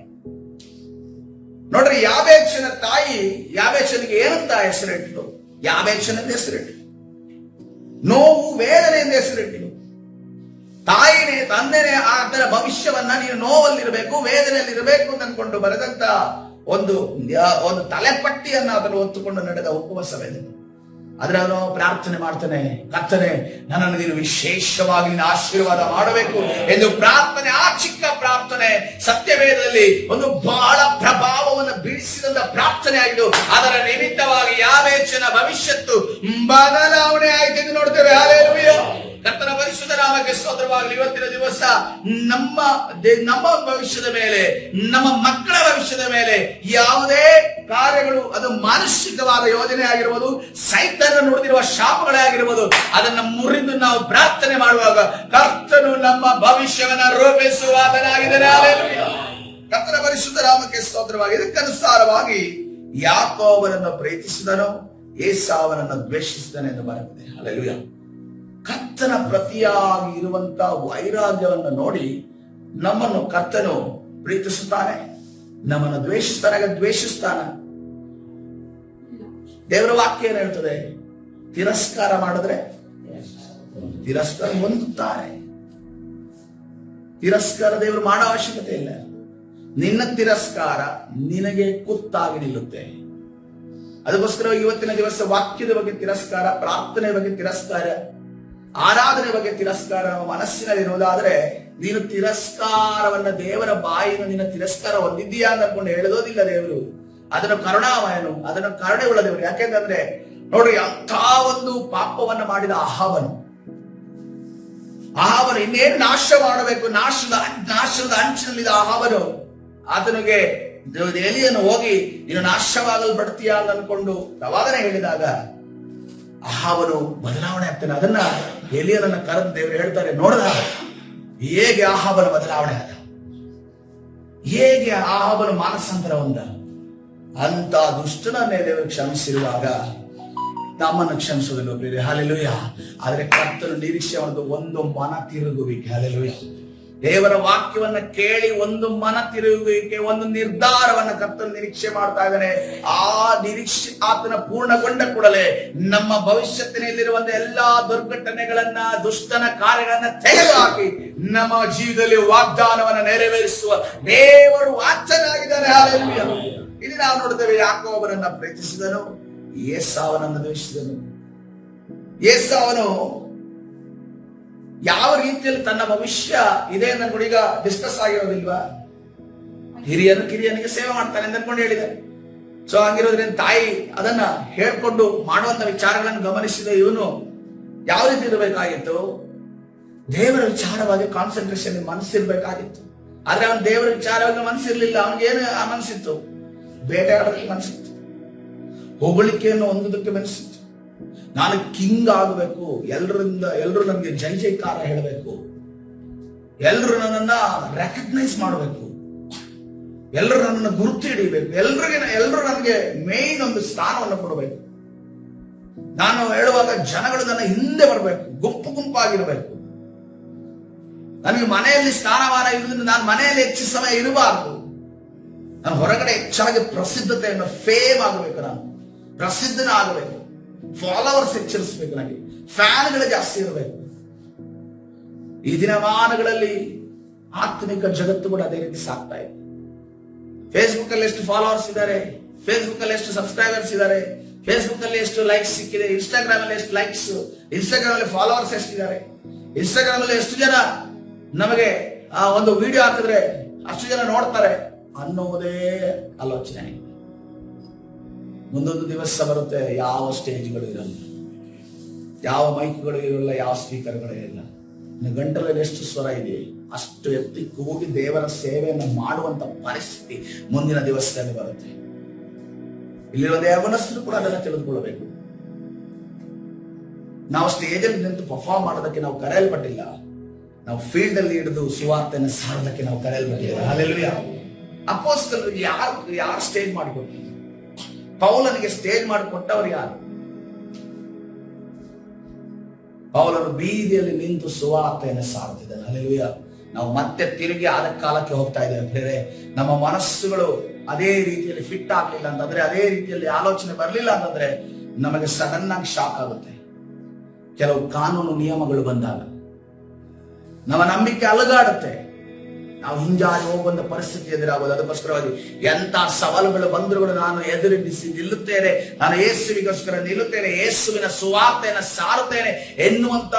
[SPEAKER 1] ನೋಡ್ರಿ, ಯಾಬೇಚನ ತಾಯಿ ಯಾಬೇಚನಿಗೆ ಏನಂತ ಹೆಸರಿಟ್ಟು? ಯಾಬೇಚನೆಂದು ಹೆಸರಿಟ್ಟು, ನೋವು ವೇದನೆಯಿಂದ ಹೆಸರಿಟ್ಟು. ತಾಯಿನೇ ತಂದೆನೇ ಆತನ ಭವಿಷ್ಯವನ್ನ ನೀನು ನೋವಲ್ಲಿರಬೇಕು, ವೇದನೆಯಲ್ಲಿ ಇರಬೇಕು ಅಂತ ಅನ್ಕೊಂಡು ಬರೆದಂತ ಒಂದು ತಲೆಪಟ್ಟಿಯನ್ನು ಅದನ್ನು ಹೊತ್ತುಕೊಂಡು ನಡೆದ ಉಪವಾಸ ವೇದನೆ. ಆದ್ರೆ ಅವನು ಪ್ರಾರ್ಥನೆ ಮಾಡ್ತಾನೆ, ಕರ್ತನೆ ನನ್ನನ್ನು ನೀನು ವಿಶೇಷವಾಗಿ ನೀನು ಆಶೀರ್ವಾದ ಮಾಡಬೇಕು ಎಂದು ಪ್ರಾರ್ಥನೆ. ಆ ಚಿಕ್ಕ ಪ್ರಾರ್ಥನೆ ಸತ್ಯವೇದದಲ್ಲಿ ಒಂದು ಬಹಳ ಪ್ರಭಾವವನ್ನು ಬೀಳಿಸಿದಂತ ಪ್ರಾರ್ಥನೆ ಆಗಿದ್ದು, ಅದರ ನಿಮಿತ್ತವಾಗಿ ಯಾಬೇಚನ ಭವಿಷ್ಯತ್ತು ಬದಲಾವಣೆ ಆಯ್ತು ಎಂದು ನೋಡ್ತೇವೆ. ಹಲ್ಲೆಲೂಯಾ. ಕರ್ತನ ಪರಿಶುದ್ಧ ನಾಮಕ್ಕೆ ಸ್ತೋತ್ರವಾಗಲಿ. ಇವತ್ತಿನ ದಿವಸ ನಮ್ಮ ಭವಿಷ್ಯದ ಮೇಲೆ, ನಮ್ಮ ಮಕ್ಕಳ ಭವಿಷ್ಯದ ಮೇಲೆ ಯಾವುದೇ ಕಾರ್ಯಗಳು, ಅದು ಮಾನಸಿಕವಾದ ಯೋಜನೆ ಆಗಿರ್ಬೋದು, ಸೈತಾನ ನುಡಿದಿರುವ ಶಾಪಗಳೇ ಆಗಿರ್ಬೋದು, ಅದನ್ನ ಮುರಿದು ನಾವು ಪ್ರಾರ್ಥನೆ ಮಾಡುವಾಗ ಕರ್ತನು ನಮ್ಮ ಭವಿಷ್ಯವನ್ನ ರೂಪಿಸುವಾತನಾಗಿದ್ದಾನೆ. ಹಲ್ಲೆಲೂಯಾ. ಕರ್ತನ ಪರಿಶುದ್ಧ ನಾಮಕ್ಕೆ ಸ್ತೋತ್ರವಾಗಿ. ಇದಕ್ಕನುಸಾರವಾಗಿ ಯಾಕೋಬನನ್ನು ಪ್ರೀತಿಸಿದನು, ಏಸಾವನನ್ನು ದ್ವೇಷಿಸಿದನು ಎಂದು ಬರುತ್ತದೆ. ಹಲ್ಲೆಲೂಯಾ. ಕರ್ತನ ಪ್ರತಿಯಾಗಿ ಇರುವಂತ ವೈರಾಗ್ಯವನ್ನು ನೋಡಿ ನಮ್ಮನ್ನು ಕರ್ತನು ಪ್ರೀತಿಸುತ್ತಾನೆ, ನಮ್ಮನ್ನು ದ್ವೇಷಿಸ್ತಾನೆ. ದೇವರ ವಾಕ್ಯ ಏನು ಹೇಳ್ತದೆ? ತಿರಸ್ಕಾರ ಮಾಡಿದ್ರೆ ತಿರಸ್ಕಾರ ಹೊಂದುತ್ತಾರೆ. ತಿರಸ್ಕಾರ ದೇವರು ಮಾಡೋ ಅವಶ್ಯಕತೆ ಇಲ್ಲ. ನಿನ್ನ ತಿರಸ್ಕಾರ ನಿನಗೆ ಕುತ್ತಾಗಿ ನಿಲ್ಲುತ್ತೆ. ಅದಕ್ಕೋಸ್ಕರ ಇವತ್ತಿನ ದಿವಸ ವಾಕ್ಯದ ಬಗ್ಗೆ ತಿರಸ್ಕಾರ, ಪ್ರಾರ್ಥನೆ ಬಗ್ಗೆ ತಿರಸ್ಕಾರ, ಆರಾಧನೆ ಬಗ್ಗೆ ತಿರಸ್ಕಾರ ನಮ್ಮ ಮನಸ್ಸಿನಲ್ಲಿ ಇರುವುದಾದ್ರೆ, ನೀನು ತಿರಸ್ಕಾರವನ್ನ, ದೇವರ ಬಾಯಿನ ನಿನ್ನ ತಿರಸ್ಕಾರ ಹೊಂದಿದ್ದೀಯಾ ಅಂದ್ಕೊಂಡು ಹೇಳೋದಿಲ್ಲ ದೇವರು. ಅದನ್ನು ಕರುಣಾಮಯನು, ಅದನ್ನು ಕರುಣೆ ಉಳ್ಳ ದೇವರು. ಯಾಕೆಂದ್ರೆ ನೋಡ್ರಿ, ಅಂಥ ಒಂದು ಪಾಪವನ್ನ ಮಾಡಿದ ಅಹಾಬನು ಇನ್ನೇನು ನಾಶ ಮಾಡಬೇಕು, ನಾಶದ ಅಂಚಿನಲ್ಲಿದ್ದ ಅಹಾಬನು, ಆತನಿಗೆ ಎಲಿಯನ್ನು ಹೋಗಿ ನೀನು ನಾಶವಾಗಲು ಬಿಡ್ತೀಯಾ ಅಂತ ಅನ್ಕೊಂಡು ಪ್ರವಾದನೆ ಹೇಳಿದಾಗ ಅಹಾಬನು ಬದಲಾವಣೆ ಆಗ್ತಾನೆ. ಅದನ್ನ ಎಲಿಯನನ್ನ ಕರೆದು ದೇವರು ಹೇಳ್ತಾರೆ, ನೋಡ್ದ ಹೇಗೆ ಅಹಾಬನ ಬದಲಾವಣೆ ಆದ, ಹೇಗೆ ಅಹಾಬನು ಮಾನಸಾಂತರ ಹೊಂದ. ಅಂತ ದುಷ್ಟನನ್ನೇ ದೇವರು ಕ್ಷಮಿಸಿರುವಾಗ ನಮ್ಮನ್ನು ಕ್ಷಮಿಸುವುದಿಲ್ಲ ಪ್ರಿಯರೇ. ಹಲ್ಲೆಲೂಯಾ. ಆದ್ರೆ ಕರ್ತನು ನಿರೀಕ್ಷೆ ಮಾಡೋದು ಒಂದು ಮನ ತಿರುಗುವಿಕೆ. ಹಲ್ಲೆಲೂಯಾ. ದೇವರ ವಾಕ್ಯವನ್ನ ಕೇಳಿ ಒಂದು ಮನ ತಿರುಗುವಿಕೆ, ಒಂದು ನಿರ್ಧಾರವನ್ನ ಕರ್ತನು ನಿರೀಕ್ಷೆ ಮಾಡ್ತಾ ಇದ್ದಾನೆ. ಆ ನಿರೀಕ್ಷೆ ಆತನ ಪೂರ್ಣಗೊಂಡ ಕೂಡಲೇ ನಮ್ಮ ಭವಿಷ್ಯತ್ತಿನಲ್ಲಿರುವಂತ ಎಲ್ಲಾ ದುರ್ಘಟನೆಗಳನ್ನ, ದುಷ್ಟನ ಕಾರ್ಯಗಳನ್ನ ತೆಗೆದುಹಾಕಿ ನಮ್ಮ ಜೀವನದಲ್ಲಿ ವಾಗ್ದಾನವನ್ನ ನೆರವೇರಿಸುವ ದೇವರು ವಾಚನಾಗಿದ್ದಾನೆ. ಹಲ್ಲೆಲೂಯಾ. ಇಲ್ಲಿ ನಾವು ನೋಡ್ತೇವೆ, ಯಾಕೋಬನನ್ನ ಪ್ರೀತಿಸಿದನು, ಏಸಾವನನ್ನು ದ್ವೇಷಿಸಿದನು. ಏಸಾವನು ಯಾವ ರೀತಿಯಲ್ಲಿ ತನ್ನ ಭವಿಷ್ಯ ಇದೆ ಅಂತ ಈಗ ಡಿಸ್ಕಸ್ ಆಗಿರೋದಿಲ್ವಾ? ಕಿರಿಯನಿಗೆ ಸೇವೆ ಮಾಡ್ತಾನೆ ಅಂತ ಅನ್ಕೊಂಡು ಹೇಳಿದೆ. ಸೊ ಹಂಗಿರೋದ್ರಿಂದ ತಾಯಿ ಅದನ್ನ ಹೇಳ್ಕೊಂಡು ಮಾಡುವಂತ ವಿಚಾರಗಳನ್ನು ಗಮನಿಸಿದ ಇವನು ಯಾವ ರೀತಿ ಇರಬೇಕಾಗಿತ್ತು? ದೇವರ ವಿಚಾರವಾಗಿ ಕಾನ್ಸಂಟ್ರೇಷನ್ ಮನಸ್ಸಿರ್ಬೇಕಾಗಿತ್ತು. ಆದ್ರೆ ಅವನು ದೇವರ ವಿಚಾರವಾಗಿ ಮನಸ್ಸಿರ್ಲಿಲ್ಲ. ಅವನಿಗೇನು ಮನಸ್ಸಿತ್ತು? ಬೇಟೆಯಾಡೋದಕ್ಕೆ ಮನಸ್ಸಿತ್ತು, ಹೊಗಳಿಕೆಯನ್ನು ಹೊಂದೋದಕ್ಕೆ ಮನಸ್ಸಿತ್ತು. ನಾನು ಕಿಂಗ್ ಆಗಬೇಕು, ಎಲ್ಲರೂ ನನಗೆ ಜೈ ಜೈಕಾರ ಹೇಳಬೇಕು, ಎಲ್ಲರೂ ನನ್ನನ್ನ ರೆಕಗ್ನೈಸ್ ಮಾಡಬೇಕು, ಎಲ್ಲರೂ ನನ್ನನ್ನು ಗುರುತು ಹಿಡಿಬೇಕು, ಎಲ್ಲರೂ ನನಗೆ ಮೇನ್ ಒಂದು ಸ್ಥಾನವನ್ನು ಕೊಡಬೇಕು, ನಾನು ಹೇಳುವಾಗ ಜನಗಳು ನನ್ನ ಹಿಂದೆ ಬರಬೇಕು, ಗುಂಪಾಗಿರ್ಬೇಕು, ನನಗೆ ಮನೆಯಲ್ಲಿ ಸ್ಥಾನಮಾನ ಇರುವುದರಿಂದ ನಾನು ಮನೆಯಲ್ಲಿ ಹೆಚ್ಚು ಸಮಯ ಇರಬಾರದು, ನಾನು ಹೊರಗಡೆ ಹೆಚ್ಚಾಗಿ ಪ್ರಸಿದ್ಧತೆಯನ್ನು ಫೇಮ್ ಆಗಬೇಕು, ನಾನು ಪ್ರಸಿದ್ಧನ ಆಗಬೇಕು, ಫಾಲೋವರ್ಸ್ ಹೆಚ್ಚಿಸಬೇಕು, ನನಗೆ ಫ್ಯಾನ್ಗಳು ಜಾಸ್ತಿ ಇರಬೇಕು. ಈ ದಿನಮಾನಗಳಲ್ಲಿ ಆತ್ಮಿಕ ಜಗತ್ತು ಕೂಡ ಅದೇ ರೀತಿ ಸಾಕ್ತಾ ಇದೆ. ಫೇಸ್ಬುಕ್ ಅಲ್ಲಿ ಎಷ್ಟು ಫಾಲೋವರ್ಸ್ ಇದ್ದಾರೆ, ಫೇಸ್ಬುಕ್ ಅಲ್ಲಿ ಎಷ್ಟು ಸಬ್ಸ್ಕ್ರೈಬರ್ಸ್ ಇದ್ದಾರೆ, ಫೇಸ್ಬುಕ್ ಅಲ್ಲಿ ಎಷ್ಟು ಲೈಕ್ಸ್ ಸಿಕ್ಕಿದೆ, ಇನ್ಸ್ಟಾಗ್ರಾಮ್ ಅಲ್ಲಿ ಎಷ್ಟು ಲೈಕ್ಸ್, ಇನ್ಸ್ಟಾಗ್ರಾಮ್ ಅಲ್ಲಿ ಫಾಲೋವರ್ಸ್ ಎಷ್ಟಿದ್ದಾರೆ, ಇನ್ಸ್ಟಾಗ್ರಾಮ್ ಅಲ್ಲಿ ಎಷ್ಟು ಜನ ನಮಗೆ ಒಂದು ವಿಡಿಯೋ ಹಾಕಿದ್ರೆ ಅಷ್ಟು ಜನ ನೋಡ್ತಾರೆ ಅನ್ನೋದೇ ಆಲೋಚನೆ. ಮುಂದೊಂದು ದಿವಸ ಬರುತ್ತೆ, ಯಾವ ಸ್ಟೇಜ್ಗಳು ಇರಲ್ಲ, ಯಾವ ಮೈಕ್ಗಳು ಇರಲ್ಲ, ಯಾವ ಸ್ಪೀಕರ್ಗಳೇ ಇಲ್ಲ. ಗಂಟಲಲ್ಲಿ ಎಷ್ಟು ಸ್ವರ ಇದೆ ಅಷ್ಟು ಎತ್ತಿ ಕೂಗಿ ದೇವರ ಸೇವೆಯನ್ನು ಮಾಡುವಂತ ಪರಿಸ್ಥಿತಿ ಮುಂದಿನ ದಿವಸದಲ್ಲಿ ಬರುತ್ತೆ. ಇಲ್ಲಿರುವ ದೇವನಸ್ಥರು ಕೂಡ ಅದನ್ನು ತಿಳಿದುಕೊಳ್ಳಬೇಕು. ನಾವು ಸ್ಟೇಜಲ್ಲಿ ನಿಂತು ಪರ್ಫಾರ್ಮ್ ಮಾಡೋದಕ್ಕೆ ನಾವು ಕರೆಯಲ್ಪಟ್ಟಿಲ್ಲ, ನಾವು ಫೀಲ್ಡ್ ಅಲ್ಲಿ ಹಿಡಿದು ಸುವಾರ್ತೆಯನ್ನು ಸಾರೋದಕ್ಕೆ ನಾವು ಕರೆಯಲ್ಪಟ್ಟಿಲ್ಲ. ಹಲ್ಲೆಲೂಯಾ. ಅಪೊಸ್ತಲರಿಗೆ ಯಾರು ಸ್ಟೇಜ್ ಮಾಡಿಕೊಟ್ಟಿದ್ರು? ಪೌಲನಿಗೆ ಸ್ಟೇಜ್ ಮಾಡಿಕೊಟ್ಟವರು ಯಾರು? ಪೌಲನು ಬೀದಿಯಲ್ಲಿ ನಿಂತು ಸುವಾರ್ತೆಯನ್ನು ಸಾರುತ್ತಿದ್ದಾನೆ. ಹಲ್ಲೆಲೂಯಾ. ನಾವು ಮತ್ತೆ ತಿರುಗಿ ಆದ ಕಾಲಕ್ಕೆ ಹೋಗ್ತಾ ಇದ್ದೇವೆ ಬೇರೆ. ನಮ್ಮ ಮನಸ್ಸುಗಳು ಅದೇ ರೀತಿಯಲ್ಲಿ ಫಿಟ್ ಆಗ್ಲಿಲ್ಲ ಅಂತಂದ್ರೆ, ಅದೇ ರೀತಿಯಲ್ಲಿ ಆಲೋಚನೆ ಬರಲಿಲ್ಲ ಅಂತಂದ್ರೆ ನಮಗೆ ಸಡನ್ ಆಗಿ ಶಾಕ್ ಆಗುತ್ತೆ. ಕೆಲವು ಕಾನೂನು ನಿಯಮಗಳು ಬಂದಾಗ ನಮ್ಮ ನಂಬಿಕೆ ಅಲುಗಾಡುತ್ತೆ, ನಾವು ಹಿಂಜಾರಿ ಹೋಗುವಂತ ಪರಿಸ್ಥಿತಿ ಎದುರಾಗೋದು. ಅದಕ್ಕೋಸ್ಕರವಾಗಿ ಎಂತ ಸವಾಲುಗಳು ಬಂದ್ರು ನಾನು ಎದುರಿಸಿ ನಿಲ್ಲುತ್ತೇನೆ, ನಾನು ಯೇಸುವಿಗೋಸ್ಕರ ನಿಲ್ಲುತ್ತೇನೆ, ಯೇಸುವಿನ ಸುವಾರ್ತೆಯನ್ನು ಸಾರುತ್ತೇನೆ ಎನ್ನುವಂತ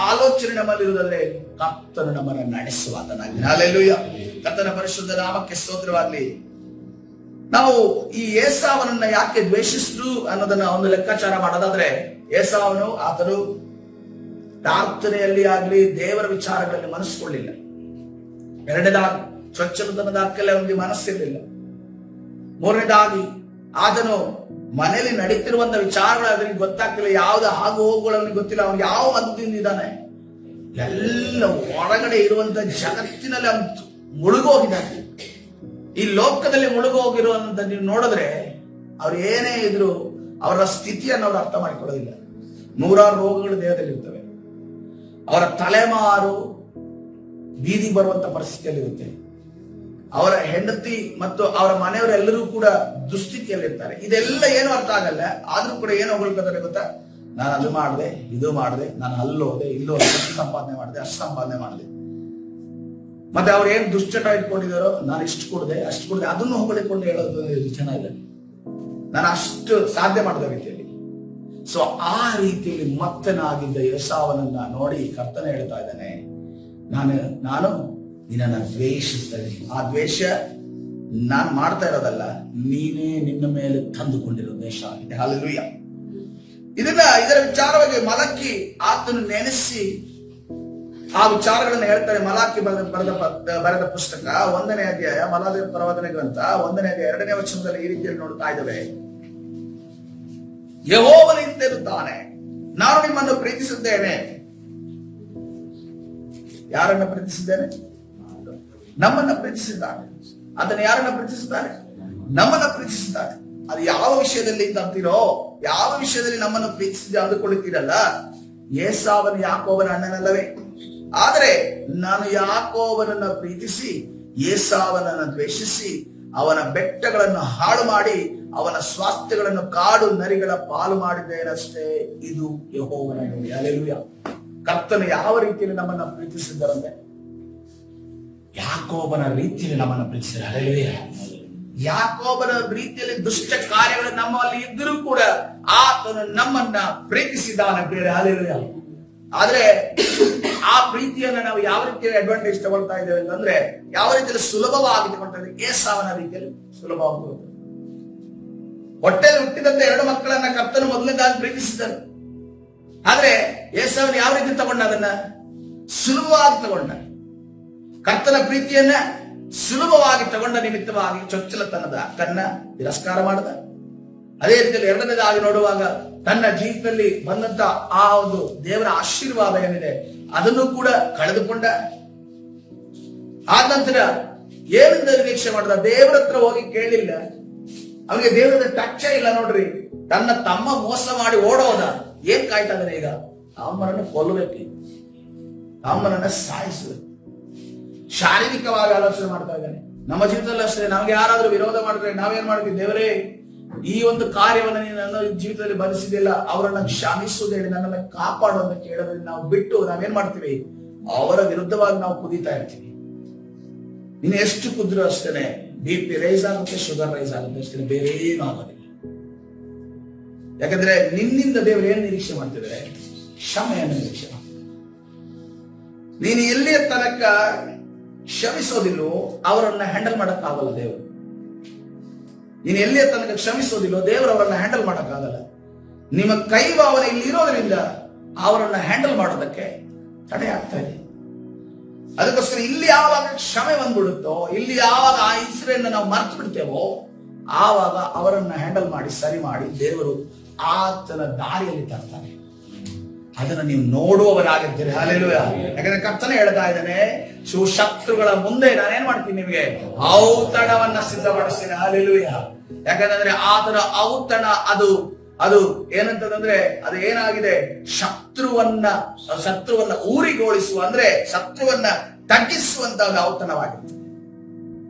[SPEAKER 1] ಆಲೋಚನೆ ನಮ್ಮಲ್ಲಿರುವುದಾದ್ರೆ ಕರ್ತನು ನಮ್ಮನ್ನು ನಡೆಸುವಾತನಾಗಿ. ಹಲ್ಲೆಲೂಯಾ. ಕರ್ತನ ಪರಿಶುದ್ಧ ನಾಮಕ್ಕೆ ಸ್ತೋತ್ರವಾಗಲಿ. ನಾವು ಈ ಏಸಾವನನ್ನ ಯಾಕೆ ದ್ವೇಷಿಸಿದ್ರು ಅನ್ನೋದನ್ನ ಒಂದು ಲೆಕ್ಕಾಚಾರ ಮಾಡೋದಾದ್ರೆ, ಏಸಾವನು ಆತನು ಪ್ರಾರ್ಥನೆಯಲ್ಲಿ ಆಗ್ಲಿ ದೇವರ ವಿಚಾರಗಳಲ್ಲಿ ಮನಸ್ಸುಕೊಳ್ಳಿಲ್ಲ. ಎರಡನೇದಾಗಿ ಚೊಚ್ಚಲತನದಾಗಲೇ ಅವನಿಗೆ ಮನಸ್ಸಿರಲಿಲ್ಲ. ಮೂರನೇದಾಗಿ ಆತನು ಮನೆಯಲ್ಲಿ ನಡೀತಿರುವಂತ ವಿಚಾರಗಳು ಅದನಿಗೆ ಗೊತ್ತಾಗ್ತಿಲ್ಲ. ಯಾವ್ದು ಆಗು ಹೋಗುಗಳು ಅವನಿಗೆ ಗೊತ್ತಿಲ್ಲ. ಅವನು ಯಾವ ಮತದಿಂದ ಇದ್ದಾನೆ, ಎಲ್ಲ ಹೊರಗಡೆ ಇರುವಂತ ಜಗತ್ತಿನಲ್ಲಿ ಅವನು ಮುಳುಗೋಗಿದ್ದಾನೆ. ಈ ಲೋಕದಲ್ಲಿ ಮುಳುಗೋಗಿರುವಂತ ನೀವು ನೋಡಿದ್ರೆ ಅವ್ರು ಏನೇ ಇದ್ರು ಅವರ ಸ್ಥಿತಿಯನ್ನು ಅವರು ಅರ್ಥ ಮಾಡಿಕೊಳ್ಳೋದಿಲ್ಲ. ನೂರಾರು ರೋಗಗಳು ದೇಹದಲ್ಲಿ ಇರ್ತವೆ. ಅವರ ತಲೆಮಾರು ಬೀದಿ ಬರುವಂತ ಪರಿಸ್ಥಿತಿಯಲ್ಲಿ ಇರುತ್ತೆ. ಅವರ ಹೆಂಡತಿ ಮತ್ತು ಅವರ ಮನೆಯವರೆಲ್ಲರೂ ಕೂಡ ದುಸ್ಥಿತಿಯಲ್ಲಿರ್ತಾರೆ. ಇದೆಲ್ಲ ಏನು ಅರ್ಥ ಆಗಲ್ಲ. ಆದ್ರೂ ಕೂಡ ಏನು ಹೊಗಳ್ಕೊತಾರೆ ಗೊತ್ತಾ? ನಾನು ಅದು ಮಾಡಿದೆ, ಇದು ಮಾಡಿದೆ, ನಾನು ಅಲ್ಲೋದೆ, ಇಲ್ಲೋದೆ, ಅಷ್ಟು ಸಂಪಾದನೆ ಮಾಡಿದೆ, ಅಷ್ಟು ಸಂಪಾದನೆ ಮಾಡಿದೆ. ಮತ್ತೆ ಅವ್ರು ಏನ್ ದುಶ್ಚಟ ಇಟ್ಕೊಂಡಿದಾರೋ, ನಾನು ಇಷ್ಟು ಕೊಡದೆ, ಅಷ್ಟು ಕೊಡದೆ, ಅದನ್ನು ಹೊಗಳಿಕೊಂಡು ಹೇಳೋದು ಚೆನ್ನಾಗಿದೆ. ನಾನು ಅಷ್ಟು ಸಾಧ್ಯ ಮಾಡಿದ ರೀತಿಯಲ್ಲಿ. ಸೊ ಆ ರೀತಿಯಲ್ಲಿ ಮತ್ತನಾಗಿದ್ದ ಏಸಾವನನ್ನ ನೋಡಿ ಕರ್ತನ ಹೇಳ್ತಾ ಇದ್ದಾನೆ, ನಾನು ನಿನ್ನನ್ನು ದ್ವೇಷಿಸ್ತೇನೆ. ಆ ದ್ವೇಷ ನಾನು ಮಾಡ್ತಾ ಇರೋದಲ್ಲ, ನೀನೇ ನಿನ್ನ ಮೇಲೆ ತಂದುಕೊಂಡಿರೋ ದ್ವೇಷ ಆಗಿದೆ. ಹಲ್ಲೆಲೂಯಾ. ಇದರ ವಿಚಾರವಾಗಿ ಮಲಕಿ ಆತನು ನೆನೆಸಿ ಆ ವಿಚಾರಗಳನ್ನು ಹೇಳ್ತಾರೆ. ಮಲಾಕಿ ಬರೆದ ಪುಸ್ತಕ 1ನೇ ಅಧ್ಯಾಯ, ಮಲಾದೇವ ಪ್ರವಾದನೆ ಗ್ರಂಥ 1ನೇ ಅಧ್ಯಾಯ 2ನೇ ವಚನದಲ್ಲಿ ಈ ರೀತಿಯಲ್ಲಿ ನೋಡ್ತಾ ಇದ್ದೇವೆ. ಯೆಹೋವನು ಇಂತೆನ್ನುತ್ತಾನೆ, ನಾನು ನಿಮ್ಮನ್ನು ಪ್ರೀತಿಸಿದ್ದೇನೆ. ಯಾರನ್ನ ಪ್ರೀತಿಸಿದ್ದೇನೆ? ನಮ್ಮನ್ನ ಪ್ರೀತಿಸಿದ್ದಾನೆ. ಅದನ್ನು ಯಾರನ್ನ ಪ್ರೀತಿಸಿದ್ದಾನೆ? ನಮ್ಮನ್ನ ಪ್ರೀತಿಸಿದ್ದಾನೆ. ಅದು ಯಾವ ವಿಷಯದಲ್ಲಿ ಅಂತೀರೋ, ಯಾವ ವಿಷಯದಲ್ಲಿ ನಮ್ಮನ್ನು ಪ್ರೀತಿಸಿದ ಅಂದುಕೊಳ್ಳುತ್ತೀರಲ್ಲ, ಏಸಾವನು ಯಾಕೋಬನ ಅಣ್ಣನಲ್ಲವೇ? ಆದರೆ ನಾನು ಯಾಕೋಬನನ್ನ ಪ್ರೀತಿಸಿ ಏಸಾವನನ್ನ ದ್ವೇಷಿಸಿ ಅವನ ಬೆಟ್ಟಗಳನ್ನು ಹಾಳು ಮಾಡಿ ಅವನ ಸ್ವಾಸ್ಥ್ಯಗಳನ್ನು ಕಾಡು ನರಿಗಳ ಪಾಲು ಮಾಡಿದ್ದೇನಷ್ಟೇ. ಇದು ಯೆಹೋವನ ನುಡಿ. ಹಲ್ಲೆಲೂಯಾ. ಕರ್ತನು ಯಾವ ರೀತಿಯಲ್ಲಿ ನಮ್ಮನ್ನ ಪ್ರೀತಿಸಿದ್ದಾರಂತೆ? ಯಾಕೋಬನ ರೀತಿಯಲ್ಲಿ ನಮ್ಮನ್ನು ಪ್ರೀತಿಸಿದ. ಹಲ್ಲೆಲೂಯಾ. ಯಾಕೋಬನ ರೀತಿಯಲ್ಲಿ ದುಷ್ಟ ಕಾರ್ಯಗಳು ನಮ್ಮಲ್ಲಿ ಇದ್ದರೂ ಕೂಡ ಆತನು ನಮ್ಮನ್ನ ಪ್ರೀತಿಸಿದ್ದಾನೆ ಬೇರೆ. ಹಲ್ಲೆಲೂಯಾ. ಆದ್ರೆ ಆ ಪ್ರೀತಿಯನ್ನ ನಾವು ಯಾವ ರೀತಿಯಲ್ಲಿ ಅಡ್ವಾಂಟೇಜ್ ತಗೊಳ್ತಾ ಇದ್ದೇವೆ ಅಂತಂದ್ರೆ, ಯಾವ ರೀತಿಯಲ್ಲಿ ಸುಲಭವಾಗಿ ತಗೊಳ್ತಾ ಇದ್ದೇವೆ? ಏಸಾವನ ರೀತಿಯಲ್ಲಿ ಸುಲಭವಾಗಿ. ಹೊಟ್ಟೆಯಲ್ಲಿ ಹುಟ್ಟಿದಂತೆ 2 ಮಕ್ಕಳನ್ನ ಕರ್ತನು ಮೊದಲನೇದಾಗಿ ಪ್ರೀತಿಸಿದನು. ಆದ್ರೆ ಏಸಾವನು ಯಾವ ರೀತಿ ತಗೊಂಡ? ಅದನ್ನ ಸುಲಭವಾಗಿ ತಗೊಂಡ. ಕರ್ತನ ಪ್ರೀತಿಯನ್ನ ಸುಲಭವಾಗಿ ತಗೊಂಡ ನಿಮಿತ್ತವಾಗಿ ಚೊಚ್ಚಲತನದ ಹಕ್ಕನ್ನ ತಿರಸ್ಕಾರ ಮಾಡಿದ. ಅದೇ ರೀತಿಯಲ್ಲಿ 2ನೇದಾಗಿ ನೋಡುವಾಗ ತನ್ನ ಜೀವಿತದಲ್ಲಿ ಬಂದಂತ ಆ ಒಂದು ದೇವರ ಆಶೀರ್ವಾದ ಏನಿದೆ ಅದನ್ನು ಕೂಡ ಕಳೆದುಕೊಂಡ. ಆದ ನಂತರ ಏನಿಂದ ನಿರೀಕ್ಷೆ ಮಾಡಿದ? ದೇವರ ಹತ್ರ ಹೋಗಿ ಕೇಳಿಲ್ಲ. ಅವನಿಗೆ ದೇವರದ ಟಚ್ ಇಲ್ಲ. ನೋಡ್ರಿ, ತನ್ನ ತಮ್ಮ ಮೋಸ ಮಾಡಿ ಓಡೋದ. ಏನ್ ಕಾಯ್ತಾ ಇದ್ದಾನೆ ಈಗ? ಅಮ್ಮನನ್ನು ಕೊಲ್ಲಬೇಕು, ಅಮ್ಮನನ್ನ ಸಾಯಿಸಬೇಕು. ಶಾರೀರಿಕವಾಗಿ ಆಲೋಚನೆ ಮಾಡ್ತಾ ಇದ್ದಾನೆ. ನಮ್ಮ ಜೀವಿತದಲ್ಲಿ ಅಷ್ಟೇ, ನಮ್ಗೆ ಯಾರಾದ್ರೂ ವಿರೋಧ ಮಾಡಿದ್ರೆ ನಾವೇನ್ ಮಾಡ್ತೀವಿ? ದೇವರೇ, ಈ ಒಂದು ಕಾರ್ಯವನ್ನು ನೀನು ನನ್ನ ಜೀವಿತದಲ್ಲಿ ಬರೆಸಿದಿಲ್ಲ, ಅವರನ್ನ ಕ್ಷಮಿಸುವುದೇಳಿ ನನ್ನನ್ನ ಕಾಪಾಡು ಅಂತ ಕೇಳೋದ್ರಿಂದ ನಾವು ಬಿಟ್ಟು ನಾವೇನ್ ಮಾಡ್ತೀವಿ? ಅವರ ವಿರುದ್ಧವಾಗಿ ನಾವು ಕುದೀತಾ ಇರ್ತೀವಿ. ನೀನು ಎಷ್ಟು ಕುದ್ರು ಅಷ್ಟೇನೆ BP ರೈಸ್ ಆಗುತ್ತೆ, ಶುಗರ್ ರೈಸ್ ಆಗುತ್ತೆ ಅಷ್ಟೇ, ಬೇರೆ ಏನು ಆಗೋದಿಲ್ಲ. ಯಾಕಂದ್ರೆ ನಿನ್ನಿಂದ ದೇವರು ಏನ್ ನಿರೀಕ್ಷೆ ಮಾಡ್ತಿದ್ರೆ? ಕ್ಷಮೆಯನ್ನು ನಿರೀಕ್ಷೆ ಮಾಡ್ತಾರೆ. ನೀನು ಎಲ್ಲಿಯ ತನಕ ಕ್ಷಮಿಸೋದಿಲ್ಲೋ ಅವರನ್ನ ಹ್ಯಾಂಡಲ್ ಮಾಡಕ್ಕಾಗಲ್ಲ ದೇವರು. ನೀನು ಎಲ್ಲಿಯ ತನಕ ಕ್ಷಮಿಸೋದಿಲ್ಲೋ ದೇವರು ಅವರನ್ನ ಹ್ಯಾಂಡಲ್ ಮಾಡಕ್ಕಾಗಲ್ಲ. ನಿಮ್ಮ ಕೈ ಭಾವನೆ ಇಲ್ಲಿ ಇರೋದ್ರಿಂದ ಅವರನ್ನ ಹ್ಯಾಂಡಲ್ ಮಾಡೋದಕ್ಕೆ ತಡೆ ಆಗ್ತಾ ಇದೆ. ಅದಕ್ಕೋಸ್ಕರ ಇಲ್ಲಿ ಯಾವಾಗ ಕ್ಷಮೆ ಬಂದ್ಬಿಡುತ್ತೋ, ಇಲ್ಲಿ ಯಾವಾಗ ಆ ಇನ್ಸಿಡೆಂಟ್ ನಾವು ಮರ್ತು ಬಿಡ್ತೇವೋ, ಆವಾಗ ಅವರನ್ನ ಹ್ಯಾಂಡಲ್ ಮಾಡಿ ಸರಿ ಮಾಡಿ ದೇವರು ಆತನ ದಾರಿಯಲ್ಲಿ ತರ್ತಾನೆ. ಅದನ್ನ ನೀವು ನೋಡುವವರಾಗಿರ್ತೀರಿ. ಹಲ್ಲೆಲೂಯಾ. ಯಾಕಂದ್ರೆ ಕರ್ತನೇ ಹೇಳ್ತಾ ಇದ್ದಾನೆ, ಶತ್ರುಗಳ ಮುಂದೆ ನಾನೇನ್ ಮಾಡ್ತೀನಿ? ನಿಮಗೆ ಔತಣವನ್ನ ಸಿದ್ಧಪಡಿಸ್ತೀನಿ. ಹಲ್ಲೆಲೂಯಾ. ಯಾಕಂದ್ರೆ ಆತನ ಔತಣ ಅದು ಏನಂತಂದ್ರೆ ಅದು ಏನಾಗಿದೆ? ಶತ್ರುವನ್ನ ಊರಿಗೋಳಿಸುವ, ಅಂದ್ರೆ ಶತ್ರುವನ್ನ ತಗ್ಗಿಸುವಂತ ಔತಣವಾಗಿದೆ.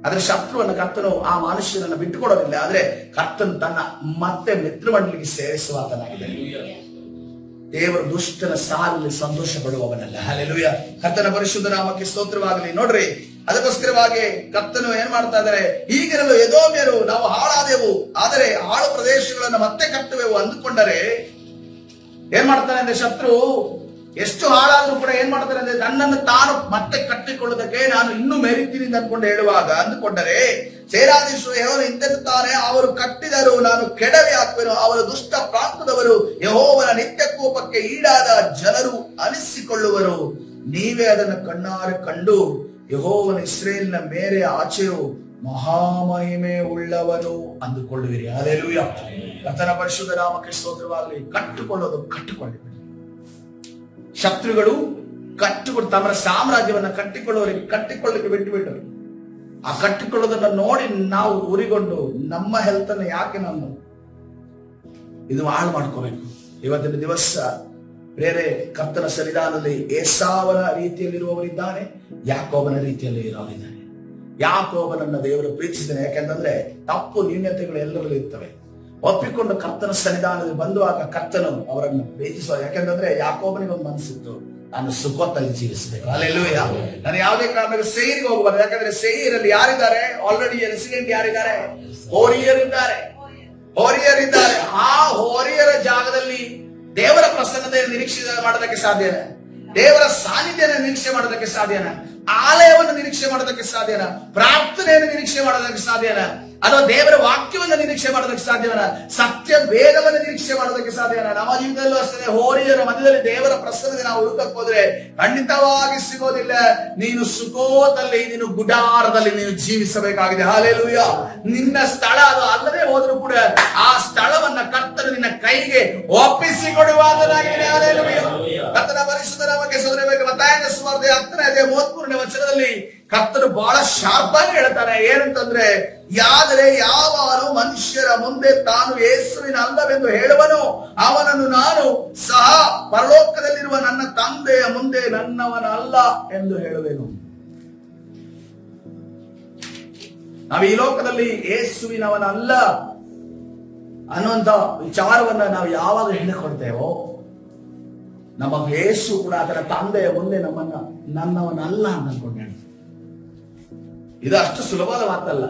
[SPEAKER 1] ಆದ್ರೆ ಶತ್ರುವನ್ನ ಕರ್ತನು ಆ ಮನುಷ್ಯನನ್ನ ಬಿಟ್ಟುಕೊಡೋದಿಲ್ಲ. ಆದ್ರೆ ಕರ್ತನು ತನ್ನ ಮತ್ತೆ ಮಿತ್ರಮಂಡಲಿಗೆ ಸೇರಿಸುವಾತನಾಗಿದೆ. ದೇವರು ದುಷ್ಟನ ಸಾಲಲ್ಲಿ ಸಂತೋಷ ಪಡುವವನಲ್ಲ. ಹಲ್ಲೆಲೂಯಾ. ಕರ್ತನ ಪರಿಶುದ್ಧ ನಾಮಕ್ಕೆ ಸ್ತೋತ್ರವಾಗಲಿ. ನೋಡ್ರಿ, ಅದಕ್ಕೋಸ್ಕರವಾಗಿ ಕರ್ತನು ಏನ್ ಮಾಡ್ತಾ ಇದ್ದಾರೆ? ಈಗಿರಲು ಎದೋಮ್ಯರು ನಾವು ಹಾಳಾದೆವು, ಆದರೆ ಹಾಳು ಪ್ರದೇಶಗಳನ್ನು ಮತ್ತೆ ಕಟ್ಟುವೆವು ಅಂದುಕೊಂಡರೆ ಏನ್ ಮಾಡ್ತಾನೆ ಅಂದ್ರೆ, ಶತ್ರು ಎಷ್ಟು ಹಾಳಾದ್ರೂ ಕೂಡ ಏನ್ ಮಾಡ್ತಾರೆ ಅಂದ್ರೆ, ನನ್ನನ್ನು ತಾನು ಮತ್ತೆ ಕಟ್ಟಿಕೊಳ್ಳುವುದಕ್ಕೆ ನಾನು ಇನ್ನೂ ಮೆರಿತೀನಿ ಅಂದುಕೊಂಡರೆ ಸೇನಾಧೀಶರು ಯೆಹೋವನು ಇಂತೆನ್ನುತ್ತಾನೆ, ಅವರು ಕಟ್ಟಿದರು, ನಾನು ಕೆಡವಿ ಹಾಕುವೆನು. ಅವರ ದುಷ್ಟ ಪ್ರಾಂತದವರು ಯೆಹೋವನ ನಿತ್ಯ ಕೋಪಕ್ಕೆ ಈಡಾದ ಜನರು ಆನಂದಿಸಿಕೊಳ್ಳುವರು. ನೀವೇ ಅದನ್ನು ಕಣ್ಣಾರೆ ಕಂಡು ಯೆಹೋವನ ಇಸ್ರಾಯೇಲಿನ ಮೇರೆ ಆಚೆಯು ಮಹಾಮಹಿಮೆ ಉಳ್ಳವನು ಅಂದುಕೊಳ್ಳುವಿರಿ. ಹಲ್ಲೆಲೂಯಾ. ಕರ್ತನ ಪರಿಶುದ್ಧ ನಾಮಕ್ಕೆ ಸ್ತೋತ್ರವಾಗಲಿ. ಕಟ್ಟಿಕೊಳ್ಳಿ. ಶತ್ರುಗಳು ತಮ್ಮ ಸಾಮ್ರಾಜ್ಯವನ್ನ ಕಟ್ಟಿಕೊಳ್ಳಿಕ್ಕೆ ಬಿಟ್ಟರು. ಆ ಕಟ್ಟಿಕೊಳ್ಳೋದನ್ನ ನೋಡಿ ನಾವು ಉರಿಗೊಂಡು ನಮ್ಮ ಹೆಲ್ತ್ ಅನ್ನು ಯಾಕೆ ನಾವು ಇದು ಹಾಳು ಮಾಡ್ಕೋಬೇಕು? ಇವತ್ತಿನ ದಿವಸ ಬೇರೆ ಕರ್ತನ ಸನ್ನಿಧಾನದಲ್ಲಿ ಏಸಾವನ ರೀತಿಯಲ್ಲಿರುವವರಿದ್ದಾರೆ, ಯಾಕೋಬನ ರೀತಿಯಲ್ಲಿ ಇರೋರಿದ್ದಾರೆ. ಯಾಕೋಬನನ್ನ ದೇವರು ಪ್ರೀತಿಸಿದ್ದಾನೆ, ಯಾಕೆಂತಂದ್ರೆ ತಪ್ಪು ನ್ಯೂನ್ಯತೆಗಳು ಎಲ್ಲರಲ್ಲಿ ಇರ್ತವೆ. ಒಪ್ಪಿಕೊಂಡು ಕರ್ತನ ಸನ್ನಿಧಾನದಲ್ಲಿ ಬಂದುವಾಗ ಕರ್ತನು ಅವರನ್ನು ಪ್ರೀತಿಸುವ. ಯಾಕೆಂತಂದ್ರೆ ಯಾಕೋಬನಿಗೆ ಒಂದು ಮನಸ್ಸಿತ್ತು, ನಾನು ಸುಖೋತ್ತಲ್ಲಿ ಜೀವಿಸಬೇಕು. ಹಲ್ಲೆಲೂಯಾ. ನಾನು ಯಾವುದೇ ಕಾರಣಕ್ಕೆ ಸೇರಿಗೆ ಹೋಗಬಾರ್ದು. ಯಾಕಂದ್ರೆ ಸೇರಲ್ಲಿ ಯಾರಿದ್ದಾರೆ? ಆಲ್ರೆಡಿ ರೆಸಿಡೆಂಟ್ ಯಾರಿದ್ದಾರೆ? ಹೋರಿಯರಿದ್ದಾರೆ. ಆ ಹೋರಿಯರ ಜಾಗದಲ್ಲಿ ದೇವರ ಪ್ರಸನ್ನತೆಯನ್ನು ನಿರೀಕ್ಷೆ ಮಾಡೋದಕ್ಕೆ ಸಾಧ್ಯನ? ದೇವರ ಸಾನ್ನಿಧ್ಯನ ನಿರೀಕ್ಷೆ ಮಾಡೋದಕ್ಕೆ ಸಾಧ್ಯನ? ಆಲಯವನ್ನು ನಿರೀಕ್ಷೆ ಮಾಡೋದಕ್ಕೆ ಸಾಧ್ಯನ? ಪ್ರಾರ್ಥನೆಯನ್ನು ನಿರೀಕ್ಷೆ ಮಾಡೋದಕ್ಕೆ ಸಾಧ್ಯನ? ಅಥವಾ ದೇವರ ವಾಕ್ಯವನ್ನು ನಿರೀಕ್ಷೆ ಮಾಡೋದಕ್ಕೆ ಸಾಧ್ಯವನ? ಸತ್ಯ ವೇದವನ್ನು ನಿರೀಕ್ಷೆ ಮಾಡೋದಕ್ಕೆ ಸಾಧ್ಯವನ? ನಮ್ಮ ಜೀವಿತದಲ್ಲೂ ಅಷ್ಟೇ ಹೋರಿಯರ ಮಧ್ಯದಲ್ಲಿ ದೇವರ ಪ್ರಸನ್ನತೆ ನಾವು ಹುಡುಕಕ್ಕೆ ಹೋದ್ರೆ ಖಂಡಿತವಾಗಿ ಸಿಗೋದಿಲ್ಲ. ನೀನು ಸುಖೋದಲ್ಲಿ, ನೀನು ಗುಡಾರದಲ್ಲಿ ನೀನು ಜೀವಿಸಬೇಕಾಗಿದೆ. ಹಲ್ಲೆಲೂಯಾ. ನಿನ್ನ ಸ್ಥಳ ಅದು ಅಲ್ಲದೆ ಹೋದ್ರೂ ಕೂಡ ಆ ಸ್ಥಳವನ್ನ ಕರ್ತನು ನಿನ್ನ ಕೈಗೆ ಒಪ್ಪಿಸಿಕೊಡುವಾತನಾಗಿದೆ. ಹಲ್ಲೆಲೂಯಾ. ಕರ್ತನ ಪರಿಶುದ್ಧ ನಾಮಕ್ಕೆ ಸ್ತೋತ್ರವಾಗಲಿ. ಮತ್ತಾಯನ ಸುವಾರ್ತೆ 10:33 ವಚನದಲ್ಲಿ ಕರ್ತನು ಬಹಳ ಶಾರ್ಪ್ ಆಗಿ ಹೇಳ್ತಾನೆ. ಏನಂತಂದ್ರೆ, ಯಾದರೆ ಯಾವನು ಮನುಷ್ಯರ ಮುಂದೆ ತಾನು ಯೇಸುವಿನ ಅಲ್ಲವೆಂದು ಹೇಳುವನು, ಅವನನ್ನು ನಾನು ಸಹ ಪರಲೋಕದಲ್ಲಿರುವ ನನ್ನ ತಂದೆಯ ಮುಂದೆ ನನ್ನವನಲ್ಲ ಎಂದು ಹೇಳುವೆನು. ನಾವು ಈ ಲೋಕದಲ್ಲಿ ಯೇಸುವಿನವನಲ್ಲ ಅನ್ನುವಂತ ವಿಚಾರವನ್ನ ನಾವು ಯಾವಾಗ ಹೇಳಿಕೊಡ್ತೇವೋ, ನಮ್ಮ ಯೇಸು ಕೂಡ ಅದರ ತಂದೆಯ ಮುಂದೆ ನಮ್ಮನ್ನ ನನ್ನವನಲ್ಲ ಅಂತ ಅನ್ಕೊಂಡು. ಇದು ಅಷ್ಟು ಸುಲಭವಾದ ಮಾತಲ್ಲ,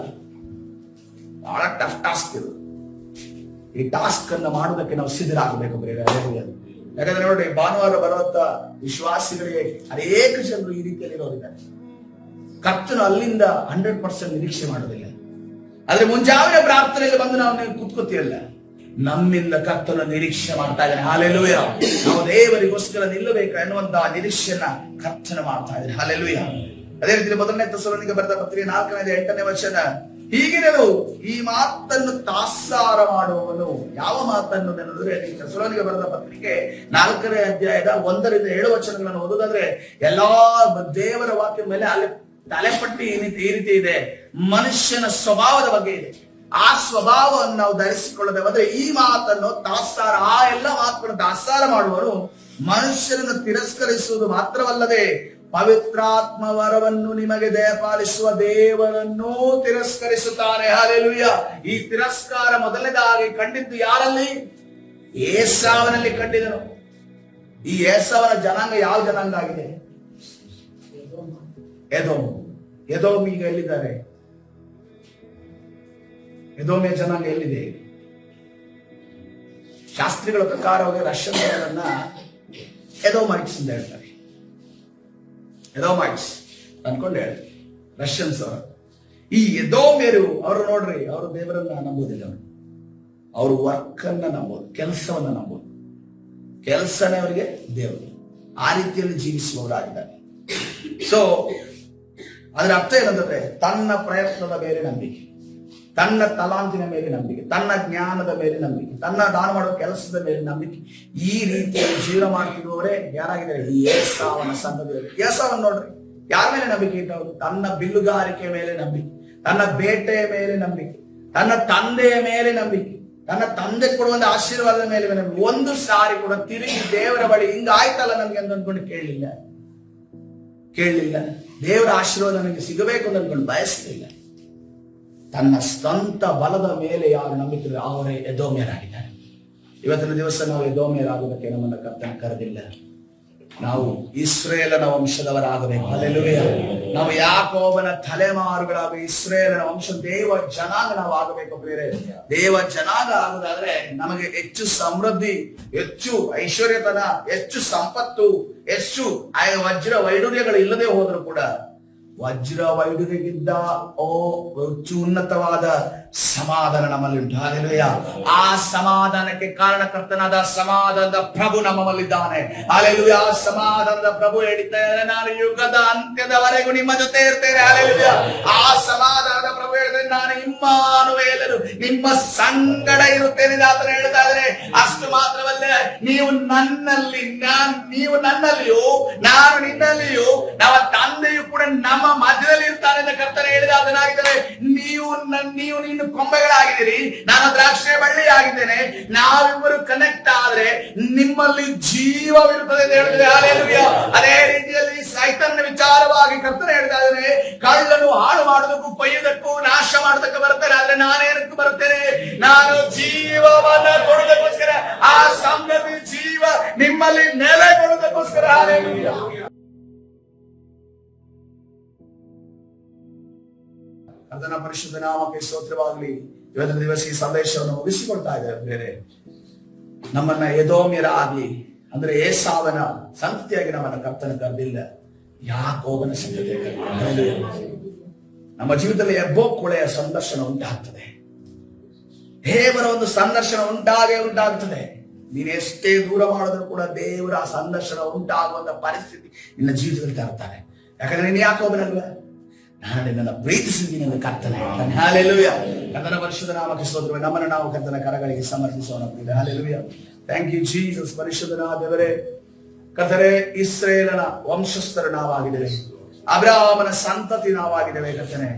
[SPEAKER 1] ಬಹಳ ಟಫ್ ಟಾಸ್ಕ್ ಇದು. ಈ ಟಾಸ್ಕ್ ಅನ್ನ ಮಾಡೋದಕ್ಕೆ ನಾವು ಸಿದ್ಧರಾಗಬೇಕು. ಯಾಕಂದ್ರೆ ನೋಡಿ, ಭಾನುವಾರ ಬರುವಂತ ವಿಶ್ವಾಸಿಗಳಿಗೆ ಅನೇಕ ಜನರು ಈ ರೀತಿಯಲ್ಲಿ ಇರೋದಿದ್ದಾರೆ. ಕರ್ತನು ಅಲ್ಲಿಂದ 100% ನಿರೀಕ್ಷೆ ಮಾಡೋದಿಲ್ಲ. ಆದ್ರೆ ಮುಂಜಾವಿನ ಪ್ರಾರ್ಥನೆಗೆ ಬಂದು ನಾವು ಕೂತ್ಕೋತೀಯಲ್ಲ, ನಮ್ಮಿಂದ ಕರ್ತನ ನಿರೀಕ್ಷೆ ಮಾಡ್ತಾ ಇದ್ದಾನೆ. ಹಲ್ಲೆಲೂಯಾ. ನಾವು ದೇವರಿಗೋಸ್ಕರ ನಿಲ್ಲಬೇಕು ಎನ್ನುವಂತಹ ನಿರೀಕ್ಷೆಯನ್ನ ಕರ್ತನ ಮಾಡ್ತಾ ಇದ್ದಾನೆ. ಹಲ್ಲೆಲೂಯಾ. ಅದೇ ರೀತಿ 1 ಥೆಸಲೋನಿಕೆ ಬರೆದ ಪತ್ರಿಕೆ 4:8 ವಚನ, ಹೀಗಿರಲು ಈ ಮಾತನ್ನು ತಾತ್ಸಾರ ಮಾಡುವವನು. ಯಾವ ಮಾತನ್ನು ನೆನೆದರೆ, ಥೆಸಲೋನಿಕೆ ಬರೆದ ಪತ್ರಿಕೆ 4ನೇ ಅಧ್ಯಾಯದ 1-7 ವಚನಗಳನ್ನು ಓದುವುದಾದ್ರೆ, ಎಲ್ಲಾ ದೇವರ ವಾಕ್ಯ ಮೇಲೆ ಅಲ್ಲಿ ತಲೆಪಟ್ಟಿ ಈ ರೀತಿ ಇದೆ. ಮನುಷ್ಯನ ಸ್ವಭಾವದ ಬಗ್ಗೆ ಇದೆ. ಆ ಸ್ವಭಾವವನ್ನು ನಾವು ಧರಿಸಿಕೊಳ್ಳದೆ ಹೋದ್ರೆ ಈ ಮಾತನ್ನು ತಾತ್ಸಾರ, ಆ ಎಲ್ಲ ಮಾತುಗಳನ್ನು ತಾತ್ಸಾರ ಮಾಡುವನು ಮನುಷ್ಯರನ್ನು ತಿರಸ್ಕರಿಸುವುದು ಮಾತ್ರವಲ್ಲದೆ ಪವಿತ್ರಾತ್ಮ ವರವನ್ನು ನಿಮಗೆ ದಯಪಾಲಿಸುವ ದೇವರನ್ನು ತಿರಸ್ಕರಿಸುತ್ತಾನೆ. ಹಲ್ಲೆಲೂಯಾ. ಈ ತಿರಸ್ಕಾರ ಮೊದಲನೇದಾಗಿ ಕಂಡಿದ್ದು ಯಾರಲ್ಲಿ? ಏಸಾವನಲ್ಲಿ ಕಂಡಿದನು. ಈ ಏಸಾವನ ಜನಾಂಗ ಯಾವ ಜನಾಂಗ ಆಗಿದೆ? ಎದೋಮ್. ಈಗ ಎಲ್ಲಿದ್ದಾರೆ? ಎದೋಮಿಯ ಜನಾಂಗ ಎಲ್ಲಿದೆ? ಶಾಸ್ತ್ರಿಗಳ ಪ್ರಕಾರವಾಗಿ ರಷ್ಯನ್ಗಳನ್ನ ಎದೋಮೈಟ್ಸ್ ಅಂತ ಹೇಳ್ತಾರೆ. ಎದೋಮೈಟ್ಸ್ ಅನ್ಕೊಂಡು ಹೇಳ್ತಾರೆ ರಷ್ಯನ್ಸ್ ಅವರು. ಈ ಎದೋಮ್ಯರು ಅವರು ನೋಡ್ರಿ, ಅವರು ದೇವರನ್ನ ನಂಬೋದಿಲ್ಲ. ಅವರು ವರ್ಕ್ ಅನ್ನ ನಂಬೋದು, ಕೆಲಸವನ್ನ ನಂಬೋದು. ಕೆಲಸನೇ ಅವರಿಗೆ ದೇವರು. ಆ ರೀತಿಯಲ್ಲಿ ಜೀವಿಸುವವರಾಗಿದ್ದಾರೆ. ಸೊ ಅದರ ಅರ್ಥ ಏನಂತಂದ್ರೆ, ತನ್ನ ಪ್ರಯತ್ನದ ಮೇಲೆ ನಂಬಿಕೆ, ತನ್ನ ತಲಾಂತಿನ ಮೇಲೆ ನಂಬಿಕೆ, ತನ್ನ ಜ್ಞಾನದ ಮೇಲೆ ನಂಬಿಕೆ, ತನ್ನ ದಾನ ಮಾಡುವ ಕೆಲಸದ ಮೇಲೆ ನಂಬಿಕೆ, ಈ ರೀತಿಯಲ್ಲಿ ಜೀವನ ಮಾಡ್ತಿರುವವರೇ ಯಾರಾಗಿದ್ದಾರೆ? ಈ ಏಸಾವನ ಸಂತತಿಯವರು. ಏಸಾವನ್ನ ನೋಡ್ರಿ, ಯಾರ ಮೇಲೆ ನಂಬಿಕೆ ಇಟ್ಟವರು? ತನ್ನ ಬಿಲ್ಲುಗಾರಿಕೆ ಮೇಲೆ ನಂಬಿಕೆ, ತನ್ನ ಬೇಟೆಯ ಮೇಲೆ ನಂಬಿಕೆ, ತನ್ನ ತಂದೆಯ ಮೇಲೆ ನಂಬಿಕೆ, ತನ್ನ ತಂದೆ ಕೊಡುವಂತ ಆಶೀರ್ವಾದದ ಮೇಲೆ ನಂಬಿಕೆ. ಒಂದು ಸಾರಿ ಕೂಡ ತಿರುಗಿ ದೇವರ ಬಳಿ ಹಿಂಗಾಯ್ತಲ್ಲ ನನ್ಗೆ ಅಂತ ಅನ್ಕೊಂಡು ಕೇಳಲಿಲ್ಲ. ದೇವರ ಆಶೀರ್ವಾದ ನನಗೆ ಸಿಗಬೇಕು ಅಂತ ಅನ್ಕೊಂಡು ಬಯಸಲಿಲ್ಲ. ತನ್ನ ಸ್ವಂತ ಬಲದ ಮೇಲೆ ಯಾರು ನಂಬಿಕೆ ಅವರೇ ಎದೋಮ್ಯರಾಗಿದ್ದಾರೆ. ಇವತ್ತಿನ ದಿವಸ ನಾವು ಎದೋಮ್ಯರಾಗುವುದಕ್ಕೆ ನಮ್ಮನ್ನು ಕರ್ತನ ಕರೆದಿಲ್ಲ. ನಾವು ಇಸ್ರೇಲನ ವಂಶದವರಾಗಬೇಕು. ಹಲ್ಲೆಲೂಯಾ. ನಾವು ಯಾಕೋಬನ ತಲೆಮಾರುಗಳಾಗ ಇಸ್ರೇಲನ ವಂಶ, ದೇವ ಜನಾಂಗ ನಾವು ಆಗಬೇಕು. ಬೇರೆ ದೇವ ಜನಾಂಗ ಆಗುದಾದ್ರೆ ನಮಗೆ ಹೆಚ್ಚು ಸಮೃದ್ಧಿ, ಹೆಚ್ಚು ಐಶ್ವರ್ಯತನ, ಹೆಚ್ಚು ಸಂಪತ್ತು, ಹೆಚ್ಚು ವಜ್ರ ವೈಡೂರ್ಯಗಳು ಇಲ್ಲದೆ ಹೋದ್ರು ಕೂಡ ವಜ್ರ ವೈಡೂರ್ಯಕ್ಕಿಂತ ಉನ್ನತವಾದ ಸಮಾಧಾನ ನಮ್ಮಲ್ಲಿ ಉಂಟು. ಹಾಲೆಲೂಯ. ಆ ಸಮಾಧಾನಕ್ಕೆ ಕಾರಣಕರ್ತನಾದ ಸಮಾಧಾನದ ಪ್ರಭು ನಮ್ಮಲ್ಲಿದ್ದಾನೆ. ಹಾಲೆಲೂಯ. ಆ ಸಮಾಧಾನದ ಪ್ರಭು ಹೇಳಿದ್ದಾರೆ, ನಾನು ಯುಗದ ಅಂತ್ಯದವರೆಗೂ ನಿಮ್ಮ ಜೊತೆ ಇರ್ತೇನೆ. ಹಾಲೆಲೂಯ. ಆ ಸಮಾಧಾನದ ಪ್ರಭು ಹೇಳಿದ್ರೆ, ನಾನು ಇಮ್ಮಾನುವೇಲನು ನಿಮ್ಮ ಸಂಗಡ ಇರುತ್ತೇನೆ ಆತನ ಹೇಳ್ತಾ ಇದ್ರೆ. ಅಷ್ಟು ಮಾತ್ರವಲ್ಲ, ನೀವು ನನ್ನಲ್ಲಿಯೂ ನಾನು ನಿನ್ನಲ್ಲಿಯೂ, ನಮ್ಮ ತಂದೆಯು ಕೂಡ ನಮ್ಮ ಮಧ್ಯದಲ್ಲಿ ಇರ್ತಾನೆ ಅಂತ ಕರ್ತನೆ ಹೇಳಿದ ಅದನಾಗಿದ್ದಾರೆ. ನೀವು ನೀನು ಕೊಂಬೆಗಳಾಗಿದ್ದೀರಿ, ನಾನು ದ್ರಾಕ್ಷಿ ಬಳ್ಳಿ ಆಗಿದ್ದೇನೆ. ನಾವಿಬ್ಬರು ಕನೆಕ್ಟ್ ಆದ್ರೆ ನಿಮ್ಮಲ್ಲಿ ಜೀವವಿರುತ್ತದೆ ಅಂತ ಹೇಳಿದ್ರೆ. ಹಾಲೆಲೂಯ. ಅದೇ ರೀತಿಯಲ್ಲಿ ಸೈತಾನನ ವಿಚಾರವಾಗಿ ಕರ್ತನೆ ಹೇಳ್ತಾ ಇದ್ದಾನೆ, ಕಳ್ಳನು ಹಾಳು ಮಾಡೋದಕ್ಕೂ ಕೊಯ್ಯುವುದಕ್ಕೂ ನಾಶ ಮಾಡೋದಕ್ಕೆ ಬರುತ್ತೇನೆ, ಆದ್ರೆ ನಾನೇನಕ್ಕೂ ಬರುತ್ತೇನೆ, ನಾನು ಜೀವವನ್ನ ಕೊಡುವುದಕ್ಕೋಸ್ಕರ, ಆ ಸಂಗತಿ ಜೀವ ನಿಮ್ಮಲ್ಲಿ ನೆಲೆಗೊಳ್ಳುವುದಕ್ಕೋಸ್ಕರ. ಹಾಲೆಲೂಯ. ಅದನ್ನ ಪರಿಶುದ್ಧ ನಾಮಕ್ಕೆ ಸ್ತೋತ್ರವಾಗಲಿ. ಇವತ್ತಿನ ದಿವಸ ಈ ಸಂದೇಶವನ್ನು ಮುಗಿಸಿಕೊಳ್ತಾ ಇದ್ದಾರೆ. ಬೇರೆ ನಮ್ಮನ್ನ ಎದೋಮ್ಯರಾಗಿ ಅಂದ್ರೆ ಏಸಾವನ ಸಂತತಿಯಾಗಿ ನಮ್ಮನ್ನ ಕರ್ತನ ಕರೆದಿಲ್ಲ, ಯಾಕೋಬನ ಸಂತತಿ. ನಮ್ಮ ಜೀವಿತದಲ್ಲಿ ಎಬ್ಬೊಕ್ಕುಳೆಯ ಸಂದರ್ಶನ ಉಂಟಾಗ್ತದೆ. ದೇವರ ಒಂದು ಸಂದರ್ಶನ ಉಂಟಾಗ್ತದೆ. ನೀನು ಎಷ್ಟೇ ದೂರ ಮಾಡಿದ್ರು ಕೂಡ ದೇವರ ಆ ಸಂದರ್ಶನ ಉಂಟಾಗುವಂತ ಪರಿಸ್ಥಿತಿ ನಿನ್ನ ಜೀವಿತದಲ್ಲಿ ತರ್ತಾನೆ. ಯಾಕಂದ್ರೆ ನೀನು ಯಾಕೋಬನಲ್ವ, ನಾನು ನಿನ್ನನ್ನು ಪ್ರೀತಿಸಿದ್ದೀನಿ ಎಂದು ಕರ್ತನೆ. ಹಾಲೆಲೂಯ. ಕರ್ತನ ಪರಿಶುದ್ಧ ನಾಮಕ್ಕೆ ಸ್ತೋತ್ರ. ನಮ್ಮನ್ನು ನಾವು ಕರ್ತನ ಕರಗಳಿಗೆ ಸಮರ್ಪಿಸೋಣ. ಹಾಲೆಲೂಯ. Thank you Jesus. ಪರಿಶುದ್ಧನಾದ ದೇವರೇ, ಕರ್ತನೇ, ಇಸ್ರೇಲನ ವಂಶಸ್ಥರು ನಾವಾಗಿದ್ದೇವೆ, ಅಬ್ರಹಾಮನ ಸಂತತಿ ನಾವಾಗಿದ್ದೇವೆ ಕರ್ತನೆ.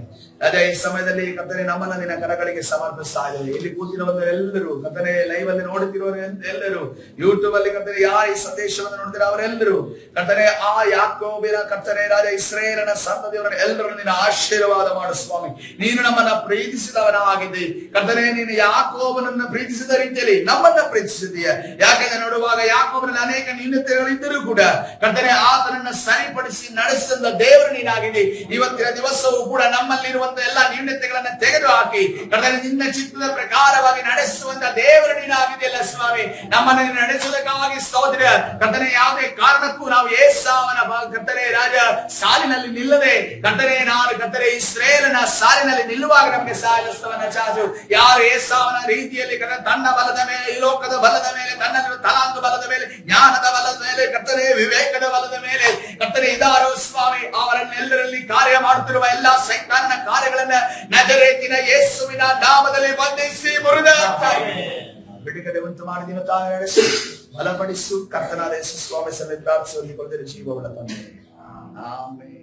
[SPEAKER 1] ಅದೇ ಈ ಸಮಯದಲ್ಲಿ ಕರ್ತನೆ ನಮ್ಮನ್ನ ನಿನ್ನ ಕರಗಳಿಗೆ ಸಮರ್ಪಿಸ್ತಾ ಇದ್ದೇವೆ. ಇಲ್ಲಿ ಕೂತಿರುವವರೆಲ್ಲರೂ ಕರ್ತನೆ, ಲೈವ್ ಅಲ್ಲಿ ನೋಡುತ್ತಿರುವವರೆಲ್ಲರೂ, ಯೂಟ್ಯೂಬ್ ಅಲ್ಲಿ ಕರ್ತನೆ ಯಾರು ಈ ಸಂದೇಶವನ್ನು ನೋಡ್ತೀರ ಅವರೆಲ್ಲರೂ ಕರ್ತನೆ, ಆ ಯಾಕೋಬಿನ ಕರ್ತನೆ ರಾಜ ಇಸ್ರೇಲನ ಸಂತತಿಯವರನ್ನು ಎಲ್ಲರೂ ನಿನ್ನ ಆಶೀರ್ವಾದ ಮಾಡು ಸ್ವಾಮಿ. ನೀನು ನಮ್ಮನ್ನ ಪ್ರೀತಿಸಿದವನಾಗಿದ್ದಿ ಕರ್ತನೆ. ನೀನು ಯಾಕೋಬನನ್ನ ಪ್ರೀತಿಸಿದ ರೀತಿಯಲ್ಲಿ ನಮ್ಮನ್ನ ಪ್ರೀತಿಸಿದೀಯ. ಯಾಕಂದ್ರೆ ನೋಡುವಾಗ ಯಾಕೋಬನಲ್ಲಿ ಅನೇಕ ನ್ಯೂನತೆಗಳಿದ್ದರೂ ಕೂಡ ಕರ್ತನೆ ಆತನನ್ನ ಸರಿಪಡಿಸಿ ನಡೆಸಿದ ದೇವರು ನೀನಾಗಿದ್ದಿ. ಇವತ್ತಿನ ದಿವಸವೂ ಕೂಡ ನಮ್ಮಲ್ಲಿರುವ ಎಲ್ಲ ನ್ಯೂನತೆಗಳನ್ನ ತೆಗೆದು ಹಾಕಿ ಕರ್ತನೆ ನಿನ್ನ ಚಿತ್ತದ ಪ್ರಕಾರವಾಗಿ ನಡೆಸುವಂತ ದೇವರು ನೀನಾಗಿದೆಯಲ್ಲ ಸ್ವಾಮಿ. ನಮ್ಮನ್ನು ನಡೆಸುವುದಕ್ಕಾಗಿ ಸ್ತೋತ್ರ ಕರ್ತನೆ. ಯಾವುದೇ ಕಾರಣಕ್ಕೂ ನಾವು ಏಸಾವನ ಕರ್ತನೆ ರಾಜ ಸಾಲಿನಲ್ಲಿ ನಿಲ್ಲದೆ ಕರ್ತನೆ, ನಾನು ಕರ್ತನೆ ಇಸ್ರೇಲನ ಸಾಲಿನಲ್ಲಿ ನಿಲ್ಲುವಾಗ ನಮಗೆ ಸಹಾಯಸ್ತವನ್ನ ಚಾಚು. ಯಾರು ಏಸಾವನ ರೀತಿಯಲ್ಲಿ ತನ್ನ ಬಲದ ಮೇಲೆ, ಈ ಲೋಕದ ಬಲದ ಮೇಲೆ, ತನ್ನ ತಲಾಂತ ಬಲದ ಮೇಲೆ, ಜ್ಞಾನದ ಬಲದ ಮೇಲೆ, ಕರ್ತನೆ ವಿವೇಕದ ಬಲದ ಮೇಲೆ ಕರ್ತನೆ ಇದಾರೋ ಸ್ವಾಮಿ, ಅವರನ್ನೆಲ್ಲರಲ್ಲಿ ಕಾರ್ಯ ಮಾಡುತ್ತಿರುವ ಎಲ್ಲಾ ಸೈತಾನನ ಕಾರ್ಯಗಳನ್ನ ನಜರೇತಿನ ಯೇಸುವಿನ ನಾಮದಲ್ಲಿ ಬಂಧಿಸಿ ಮುರಿದು ಬಿಡುಗಡೆ ಉಂಟು ಮಾಡಿದಿನ ತಾಯಿ ನಡೆಸು, ಬಲಪಡಿಸು. ಕರ್ತನಾದ ಯೇಸು ಸ್ವಾಮಿ ಸಮೇತ ಪ್ರಾರ್ಥಿಸುವಲ್ಲಿ ಕೊಡದಿರು ಜೀವವುಳ್ಳ ತಂದೆ. ಆಮೆನ್.